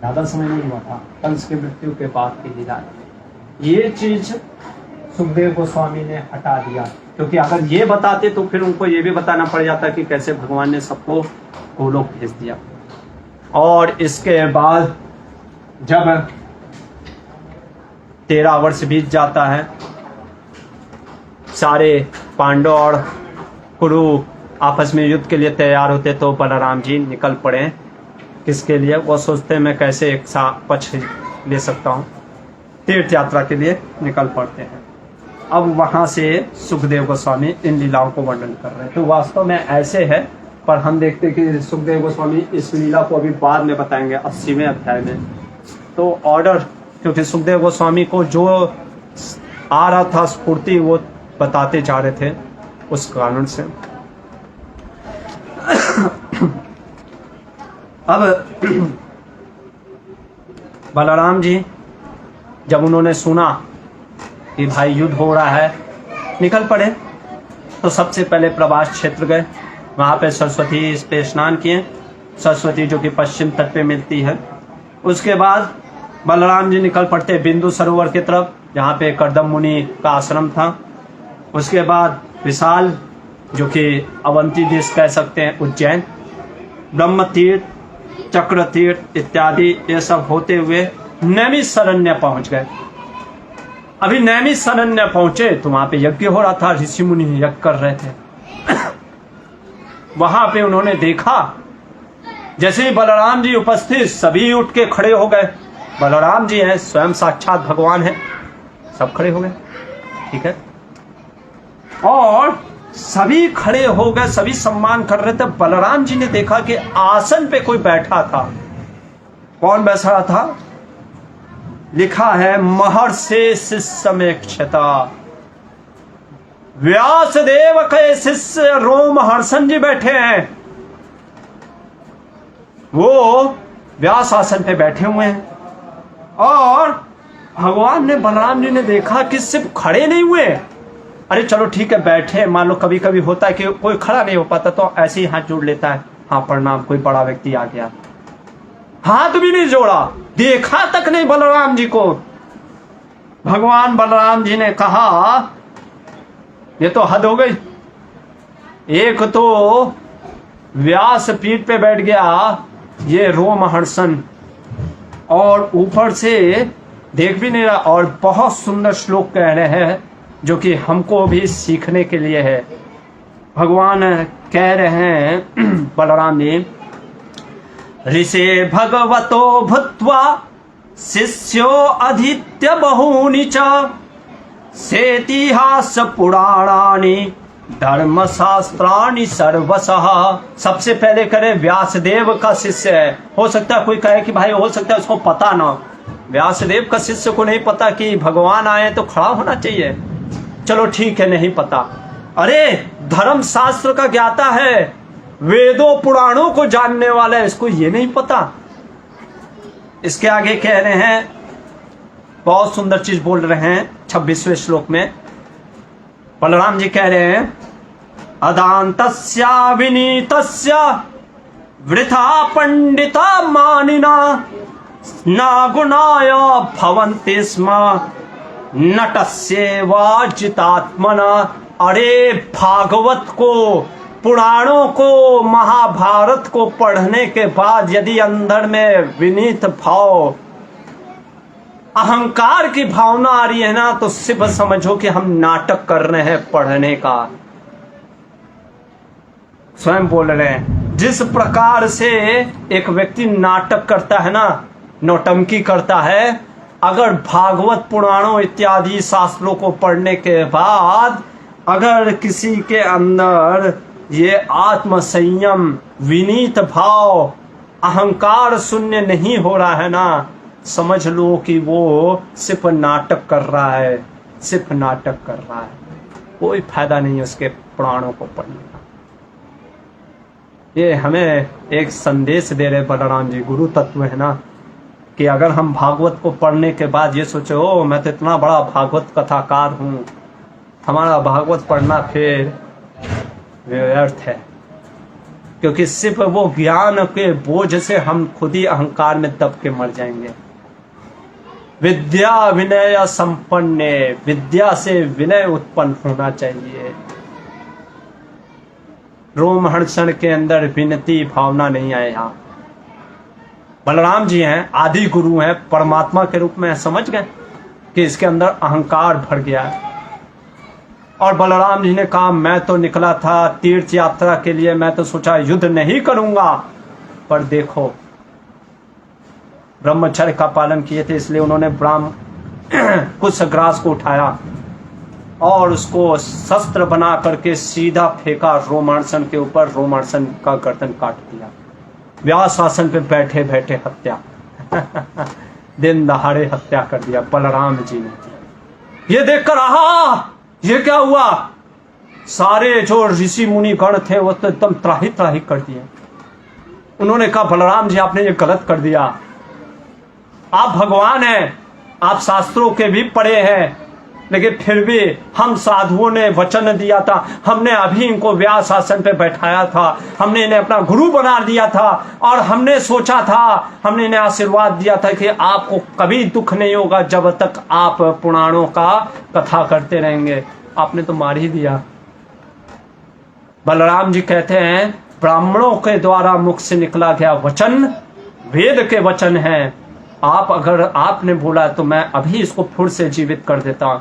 ज्यादा समय नहीं हुआ था, कंस के मृत्यु के बाद की लीला है। ये चीज सुखदेव गोस्वामी ने हटा दिया। क्योंकि अगर ये बताते तो फिर उनको ये भी बताना पड़ जाता कि कैसे भगवान ने सबको गोलोक भेज दिया। और इसके बाद जब 13 वर्ष बीत जाता है, सारे पांडव और कुरु आपस में युद्ध के लिए तैयार होते, तो बलराम जी निकल पड़े। किसके लिए? वो सोचते मैं कैसे एक पक्ष ले सकता हूँ, तीर्थ यात्रा के लिए निकल पड़ते हैं। अब वहाँ से सुखदेव गोस्वामी इन लीलाओं को वर्णन कर रहे हैं। तो वास्तव में ऐसे है, पर हम देखते हैं कि सुखदेव गोस्वामी इस लीला को अभी बाद में बताएंगे 80वें अध्याय में। तो ऑर्डर, क्योंकि सुखदेव गोस्वामी को जो आ रहा था स्फूर्ति वो बताते जा रहे थे, उस कारण से। अब बलराम जी जब उन्होंने सुना कि भाई युद्ध हो रहा है, निकल पड़े। तो सबसे पहले प्रभास क्षेत्र गए, वहाँ पे सरस्वती पे स्नान किए, सरस्वती जो कि पश्चिम तट पे मिलती है। उसके बाद बलराम जी निकल पड़ते बिंदु सरोवर की तरफ, जहाँ पे कर्दम मुनि का आश्रम था। उसके बाद विशाल, जो कि अवंती देश कह सकते हैं, उज्जैन, ब्रह्म तीर्थ, चक्र तीर्थ इत्यादि, ये सब होते हुए नैमिषारण्य पहुंच गए। अभी नैमिषारण्य पहुंचे तो वहां पे यज्ञ हो रहा था, ऋषि मुनि यज्ञ कर रहे थे। वहां पे उन्होंने देखा, जैसे ही बलराम जी उपस्थित, सभी उठ के खड़े हो गए। बलराम जी हैं, स्वयं साक्षात भगवान हैं, सब खड़े हो गए, ठीक है। और सभी खड़े हो गए, सभी सम्मान कर रहे थे। बलराम जी ने देखा कि आसन पे कोई बैठा था। कौन बैठा था? लिखा है महर्षि शिष्यमेक्षता, व्यास देव के शिष्य रोमहर्षण जी बैठे हैं। वो व्यास आसन पे बैठे हुए हैं। और भगवान ने, बलराम जी ने देखा कि सिर्फ खड़े नहीं हुए। अरे चलो ठीक है बैठे, मान लो कभी कभी होता है कि कोई खड़ा नहीं हो पाता तो ऐसे ही हाथ जोड़ लेता है, हाँ प्रणाम, कोई बड़ा व्यक्ति आ गया, हाथ भी नहीं जोड़ा, देखा तक नहीं बलराम जी को। भगवान बलराम जी ने कहा ये तो हद हो गई। एक तो व्यास पीठ पे बैठ गया ये रोमहर्षण, और ऊपर से देख भी नहीं रहा, और बहुत सुंदर श्लोक कह रहे हैं जो कि हमको भी सीखने के लिए है। भगवान कह रहे हैं बलराम जी, ऋषे भगवतो भूत्वा शिष्यो अधीत्य बहूनि च सेतिहास पुराणानि धर्मशास्त्राणि सर्वशः। सबसे पहले करे व्यासदेव का शिष्य है। हो सकता है कोई कहे कि भाई हो सकता है उसको पता ना, व्यासदेव का शिष्य को नहीं पता कि भगवान आए तो खड़ा होना चाहिए। चलो ठीक है, नहीं पता। अरे धर्म शास्त्र का ज्ञाता है, वेदों पुराणों को जानने वाला है, इसको ये नहीं पता। इसके आगे कह रहे हैं, बहुत सुंदर चीज बोल रहे हैं 26वें श्लोक में। बलराम जी कह रहे हैं, अदान्तस्या विनीतस्य वृथा पंडिता मानिना न गुणाय भवन्ति स्म नटस्येवाजितात्मना। अरे भागवत को, पुराणों को, महाभारत को पढ़ने के बाद यदि अंदर में विनीत भाव, अहंकार की भावना आ रही है ना, तो सिर्फ समझो कि हम नाटक कर रहे हैं पढ़ने का। स्वयं बोल रहे हैं, जिस प्रकार से एक व्यक्ति नाटक करता है ना, नौटंकी करता है, अगर भागवत पुराणों इत्यादि शास्त्रों को पढ़ने के बाद अगर किसी के अंदर ये आत्म संयम, विनीत भाव, अहंकार शून्य नहीं हो रहा है ना, समझ लो कि वो सिर्फ नाटक कर रहा है, सिर्फ नाटक कर रहा है। कोई फायदा नहीं है उसके पुराणों को पढ़ने का। ये हमें एक संदेश दे रहे बलराम जी, गुरु तत्व है ना, कि अगर हम भागवत को पढ़ने के बाद ये सोचे ओ मैं तो इतना बड़ा भागवत कथाकार हूँ, हमारा भागवत पढ़ना फिर व्यर्थ है। क्योंकि सिर्फ वो ज्ञान के बोझ से हम खुद ही अहंकार में दब के मर जाएंगे। विद्या विनय संपन्न, विद्या से विनय उत्पन्न होना चाहिए। रोमहर्षण के अंदर विनती भावना नहीं आए। यहाँ बलराम जी हैं, आदि गुरु हैं, परमात्मा के रूप में समझ गए कि इसके अंदर अहंकार भर गया है। और बलराम जी ने कहा मैं तो निकला था तीर्थ यात्रा के लिए, मैं तो सोचा युद्ध नहीं करूंगा, पर देखो ब्रह्मचर्य का पालन किए थे, इसलिए उन्होंने कुछ ग्रास को उठाया और उसको शस्त्र बना करके सीधा फेंका रोमहर्षण के ऊपर। रोमहर्षण का गर्दन काट दिया। व्यास आसन पे बैठे बैठे हत्या दिन दहाड़े हत्या कर दिया बलराम जी ने। ये देखकर आहा ये क्या हुआ, सारे जो ऋषि मुनि गण थे वो तो एकदम त्राही त्राही कर दिए। उन्होंने कहा बलराम जी आपने ये गलत कर दिया, आप भगवान हैं, आप शास्त्रों के भी पढ़े हैं, लेकिन फिर भी हम साधुओं ने वचन दिया था, हमने अभी इनको व्यास आसन पे बैठाया था, हमने इन्हें अपना गुरु बना दिया था और हमने सोचा था, हमने इन्हें आशीर्वाद दिया था कि आपको कभी दुख नहीं होगा जब तक आप पुराणों का कथा करते रहेंगे। आपने तो मार ही दिया। बलराम जी कहते हैं ब्राह्मणों के द्वारा मुख से निकला गया वचन वेद के वचन हैं, आप अगर आपने बोला तो मैं अभी इसको फिर से जीवित कर देता हूं।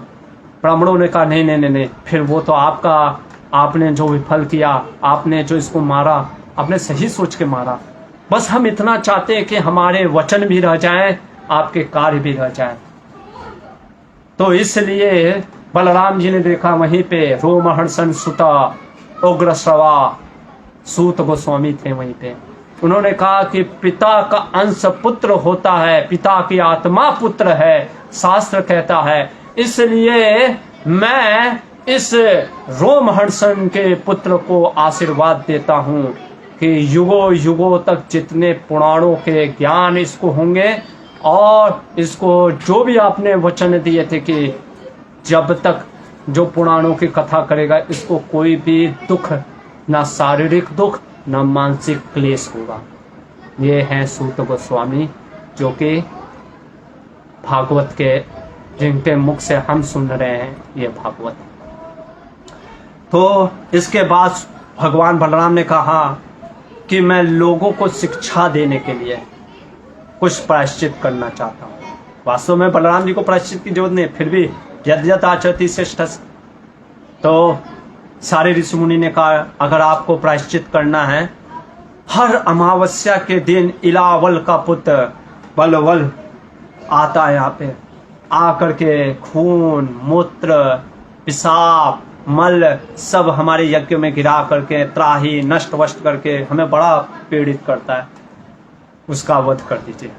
ब्राह्मणों ने कहा नहीं नहीं नहीं नहीं, फिर वो तो आपका, आपने जो विफल किया, आपने जो इसको मारा, आपने सही सोच के मारा। बस हम इतना चाहते हैं कि हमारे वचन भी रह जाएं, आपके कार्य भी रह जाएं। तो इसलिए बलराम जी ने देखा वहीं पे रोमहर्षण सुता उग्रश्रवा सूत गोस्वामी थे वहीं पे। उन्होंने कहा कि पिता का अंश पुत्र होता है, पिता की आत्मा पुत्र है, शास्त्र कहता है। इसलिए मैं इस रोमहर्षण के पुत्र को आशीर्वाद देता हूं कि युगों युगों तक जितने पुराणों के ज्ञान इसको होंगे और इसको जो भी आपने वचन दिए थे कि जब तक जो पुराणों की कथा करेगा इसको कोई भी दुख, ना शारीरिक दुख ना मानसिक क्लेश होगा। ये हैं सूत गोस्वामी जो कि भागवत के, जिनके मुख से हम सुन रहे हैं ये भागवत। तो इसके बाद भगवान बलराम ने कहा कि मैं लोगों को शिक्षा देने के लिए कुछ प्रायश्चित करना चाहता हूँ। वास्तव में बलराम जी को प्रायश्चित की जरूरत नहीं, फिर भी यद्यत आचरति श्रेष्ठ। तो सारे ऋषि मुनि ने कहा अगर आपको प्रायश्चित करना है, हर अमावस्या के दिन इलावल का पुत्र बलवल आता है यहाँ पे, आकर के खून मूत्र पिशाब मल सब हमारे यज्ञ में गिरा करके त्राही नष्ट वष्ट करके हमें बड़ा पीड़ित करता है, उसका वध कर दीजिए।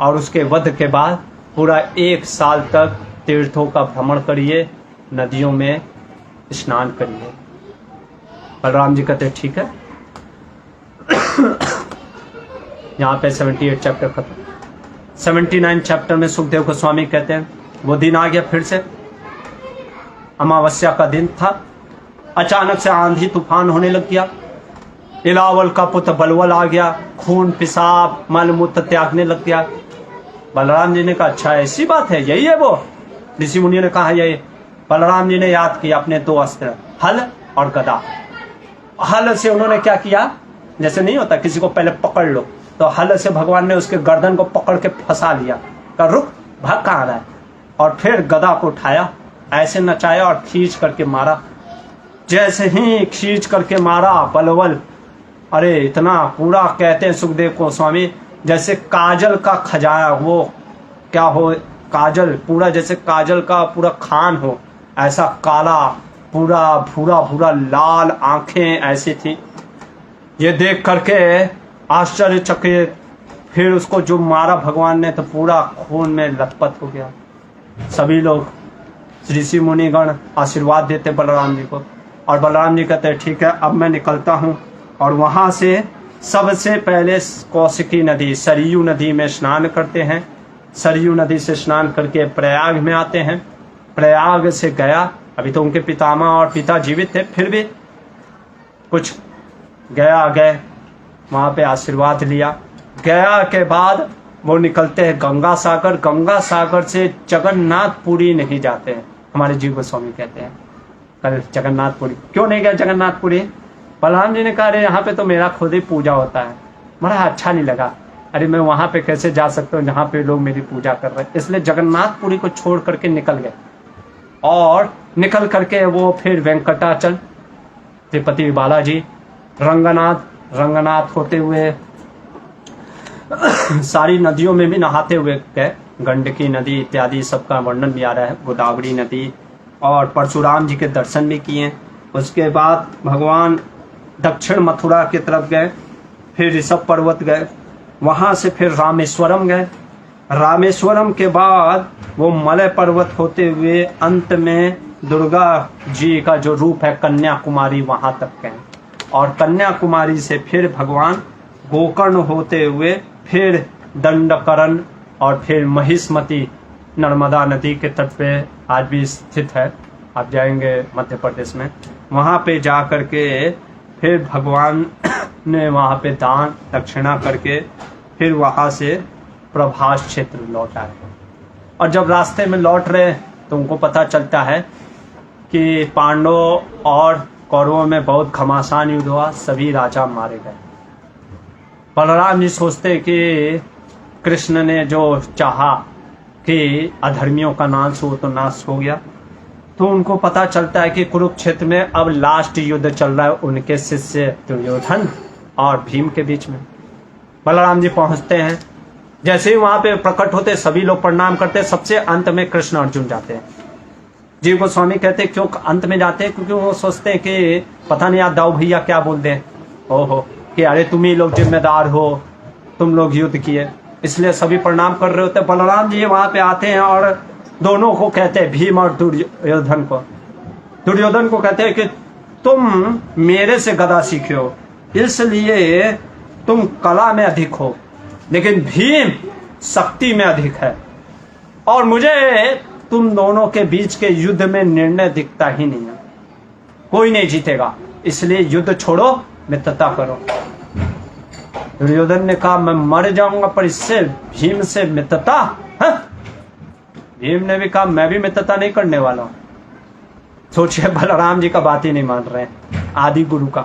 और उसके वध के बाद पूरा 1 साल तक तीर्थों का भ्रमण करिए, नदियों में स्नान करिए। बलराम जी कहते ठीक है। यहाँ पे 78 चैप्टर खत्म। 79 चैप्टर में सुखदेव गोस्वामी कहते हैं वो दिन आ गया, फिर से अमावस्या का दिन था, अचानक से आंधी तूफान होने लग गया, इलावल का पुत्र बलवल आ गया, खून पिशाब मल मूत्र त्यागने लग गया। बलराम जी ने कहा अच्छा ऐसी बात है, यही है वो। ऋषि मुनि ने कहा यही। बलराम जी ने याद किया अपने 2 अस्त्र, हल और गदा। हल से उन्होंने क्या किया, जैसे नहीं होता किसी को पहले पकड़ लो, तो हल से भगवान ने उसके गर्दन को पकड़ के फंसा लिया, कहा रुक भाग कहाँ रहा है। और फिर गदा को उठाया, ऐसे नचाया और खींच करके मारा। जैसे ही खींच करके मारा बलवल, अरे इतना पूरा कहते हैं सुखदेव गोस्वामी जैसे काजल का खजाना, वो क्या हो काजल पूरा, जैसे काजल का पूरा खान हो, ऐसा काला पूरा भूरा भूरा लाल आंखें ऐसी थी। ये देख करके आश्चर्यचकित, फिर उसको जो मारा भगवान ने तो पूरा खून में लथपथ हो गया। सभी लोग ऋषि मुनिगण आशीर्वाद देते बलराम जी को, और बलराम जी कहते ठीक है अब मैं निकलता हूँ। और वहाँ से सबसे पहले कौशिकी नदी सरयू नदी में स्नान करते हैं। सरयू नदी से स्नान करके प्रयाग में आते हैं। प्रयाग से गया, अभी तो उनके पितामह और पिता जीवित थे, फिर भी कुछ गया गए, वहाँ पे आशीर्वाद लिया। गया के बाद वो निकलते हैं गंगा सागर। गंगा सागर से जगन्नाथपुरी नहीं जाते हैं, हमारे जीव गोस्वामी कहते हैं कल जगन्नाथपुरी क्यों नहीं गए जगन्नाथपुरी, बलराम जी ने कहा अरे यहाँ पे तो मेरा खुद ही पूजा होता है, बड़ा अच्छा नहीं लगा, अरे मैं वहां पे कैसे जा सकता हूँ जहाँ पे लोग मेरी पूजा कर रहे हैं। इसलिए जगन्नाथपुरी को छोड़ करके निकल गए और निकल करके वो फिर वेंकटाचल, तिरुपति बालाजी, रंगनाथ होते हुए सारी नदियों में भी नहाते हुए गए। गंडकी नदी इत्यादि सबका वर्णन भी आ रहा है, गोदावरी नदी, और परशुराम जी के दर्शन भी किए। उसके बाद भगवान दक्षिण मथुरा की तरफ गए, फिर ऋषभ पर्वत गए, वहां से फिर रामेश्वरम गए। रामेश्वरम के बाद वो मलय पर्वत होते हुए अंत में दुर्गा जी का जो रूप है कन्याकुमारी, वहां तक गए। और कन्याकुमारी से फिर भगवान गोकर्ण होते हुए फिर दंडकरण और फिर महिष्मती, नर्मदा नदी के तट पे आज भी स्थित है, आप जाएंगे मध्य प्रदेश में, वहां पे जा करके फिर भगवान ने वहां पे दान दक्षिणा करके फिर वहां से प्रभास क्षेत्र लौट आए। और जब रास्ते में लौट रहे तो उनको पता चलता है कि पांडवों और कौरवों में बहुत घमासान युद्ध हुआ, सभी राजा मारे गए। बलराम जी सोचते कि कृष्ण ने जो चाहा कि अधर्मियों का नाश हो तो नाश हो गया। तो उनको पता चलता है कि कुरुक्षेत्र में अब लास्ट युद्ध चल रहा है उनके शिष्य दुर्योधन और भीम के बीच में। बलराम जी पहुंचते हैं, जैसे ही वहां पे प्रकट होते सभी लोग प्रणाम करते हैं। सबसे अंत में कृष्ण अर्जुन जाते हैं। जीव गोस्वामी कहते हैं क्यों अंत में जाते हैं, क्योंकि वो सोचते हैं कि पता नहीं आप दाऊ भैया क्या बोल दें, ओहो कि अरे तुम ही लोग जिम्मेदार हो, तुम लोग युद्ध किए, इसलिए सभी प्रणाम कर रहे होते। बलराम जी वहां पे आते हैं और दोनों को कहते हैं, भीम और दुर्योधन को कहते हैं कि तुम मेरे से गदा सीखे हो, इसलिए तुम कला में अधिक हो, लेकिन भीम शक्ति में अधिक है, और मुझे तुम दोनों के बीच के युद्ध में निर्णय दिखता ही नहीं है, कोई नहीं जीतेगा, इसलिए युद्ध छोड़ो, मित्रता करो। दुर्योधन ने कहा मैं मर जाऊंगा पर इससे भीम से मित्रता है? भीम ने भी कहा मैं भी मित्रता नहीं करने वाला हूं। सोचिए बलराम जी का बात ही नहीं मान रहे हैं, आदि गुरु का।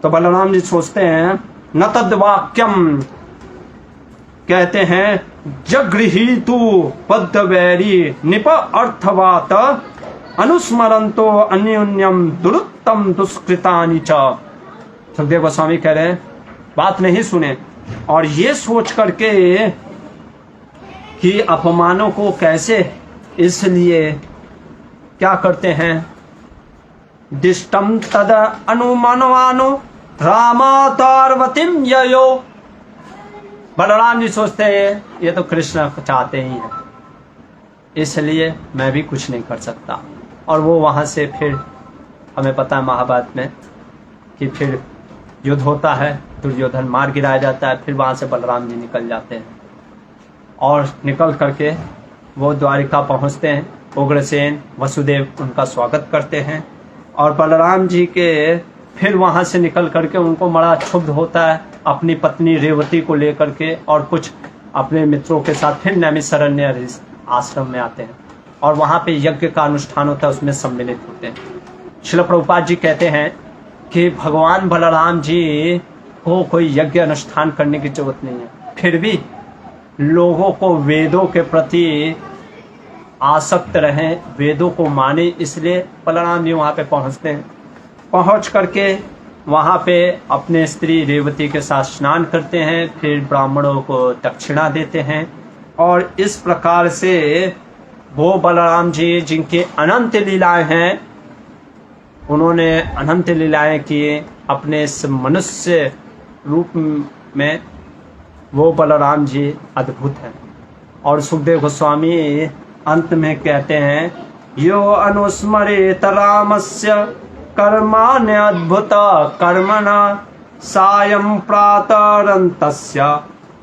तो बलराम जी सोचते हैं न तद वाक्यम, कहते हैं जगृहीतु पद्वैरी निप अर्थवात अनुस्मरंतो अन्योन्यम दुरुत्तम दुष्कृतानि च। सुखदेव गोस्वामी कह रहे हैं बात नहीं सुने और ये सोच करके कि अपमानों को कैसे, इसलिए क्या करते हैं, दिष्टम तद अनुमानवानो रामातारवतीम ययो। बलराम जी सोचते हैं ये तो कृष्ण चाहते ही हैं, इसलिए मैं भी कुछ नहीं कर सकता। और वो वहां से फिर हमें पता है महाभारत में कि फिर युद्ध होता है, दुर्योधन मार गिराया जाता है, फिर वहां से बलराम जी निकल जाते हैं और निकल करके वो द्वारिका पहुंचते हैं। उग्रसेन वसुदेव उनका स्वागत करते हैं और बलराम जी के फिर वहां से निकल करके उनको बड़ा क्षुब्ध होता है, अपनी पत्नी रेवती को लेकर के और कुछ अपने मित्रों के साथ फिर नैमिषारण्य आश्रम में आते हैं और वहां पे यज्ञ का अनुष्ठान होता है, उसमें सम्मिलित होते हैं। श्रील प्रभुपाद जी कहते हैं कि भगवान बलराम जी को कोई यज्ञ अनुष्ठान करने की जरूरत नहीं है, फिर भी लोगों को वेदों के प्रति आसक्त रहें, वेदों को माने, इसलिए बलराम जी वहाँ पे पहुँचते हैं। पहुँच करके वहाँ पे अपने स्त्री रेवती के साथ स्नान करते हैं, फिर ब्राह्मणों को दक्षिणा देते हैं और इस प्रकार से वो बलराम जी जिनके अनंत लीलाएं हैं, उन्होंने अनंत लीलाएं किए अपने इस मनुष्य रूप में, वो बलराम जी अद्भुत हैं। और सुखदेव गोस्वामी अंत में कहते हैं यो अनुस्मरेत रामस्य कर्माण्य अद्भुत कर्मणा सायं प्रातरन्तस्य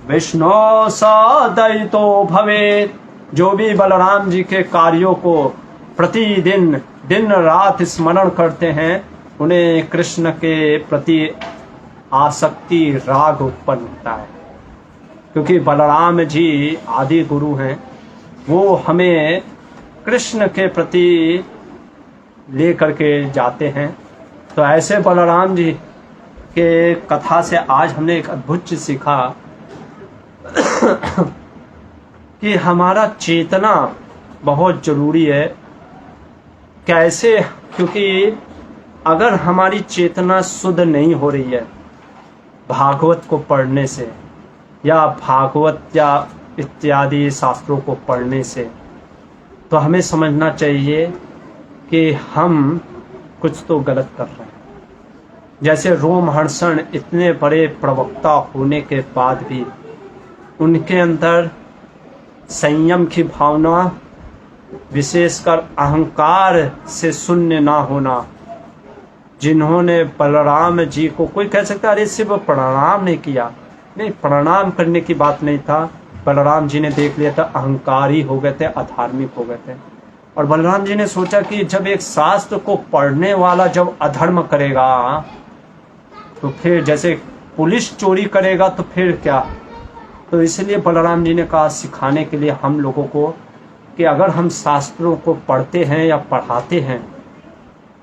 विष्णु सदयितो भवेत्। जो भी बलराम जी के कार्यों को प्रतिदिन दिन रात स्मरण करते हैं, उन्हें कृष्ण के प्रति आसक्ति राग उत्पन्न होता है, क्योंकि बलराम जी आदि गुरु हैं, वो हमें कृष्ण के प्रति ले करके जाते हैं। तो ऐसे बलराम जी के कथा से आज हमने एक अद्भुत चीज सीखा कि हमारा चेतना बहुत जरूरी है। कैसे? क्योंकि अगर हमारी चेतना शुद्ध नहीं हो रही है भागवत को पढ़ने से या भागवत या इत्यादि शास्त्रों को पढ़ने से, तो हमें समझना चाहिए कि हम कुछ तो गलत कर रहे हैं। जैसे रोमहर्षण इतने बड़े प्रवक्ता होने के बाद भी उनके अंदर संयम की भावना, विशेषकर अहंकार से शून्य ना होना, जिन्होंने बलराम जी को, कोई कह सकता है अरे सिर्फ प्रणाम नहीं किया, नहीं, प्रणाम करने की बात नहीं था। बलराम जी ने देख लिया था अहंकारी हो गए थे, अधार्मिक हो गए थे, और बलराम जी ने सोचा कि जब एक शास्त्र को पढ़ने वाला जब अधर्म करेगा तो फिर जैसे पुलिस चोरी करेगा तो फिर क्या। तो इसलिए बलराम जी ने कहा सिखाने के लिए हम लोगों को कि अगर हम शास्त्रों को पढ़ते हैं या पढ़ाते हैं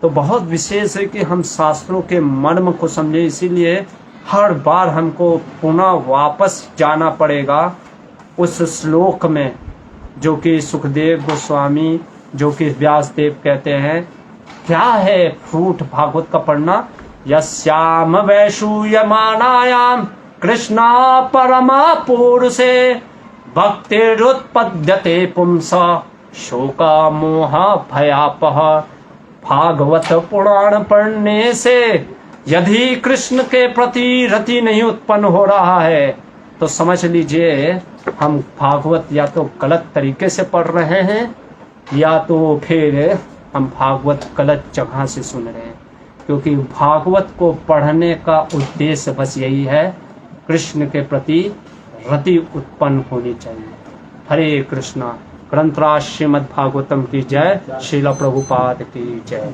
तो बहुत विशेष है कि हम शास्त्रों के मर्म को समझें। इसीलिए हर बार हमको पुनः वापस जाना पड़ेगा उस श्लोक में जो कि सुखदेव गोस्वामी, जो कि व्यासदेव कहते हैं। क्या है फ्रूट भागवत का पढ़ना? यस्याम वैशूयमानायाम कृष्णा परमा पुरुषे भक्तिरुत्पद्यते पुंस शोका मोह भयापह। भागवत पुराण पढ़ने से यदि कृष्ण के प्रति रति नहीं उत्पन्न हो रहा है तो समझ लीजिए हम भागवत या तो गलत तरीके से पढ़ रहे हैं या तो फिर हम भागवत गलत जगह से सुन रहे हैं। क्योंकि भागवत को पढ़ने का उद्देश्य बस यही है, कृष्ण के प्रति रति उत्पन्न होनी चाहिए। हरे कृष्णा। ग्रंथराज श्रीमद् भागवतम की जय। श्रील प्रभुपाद की जय।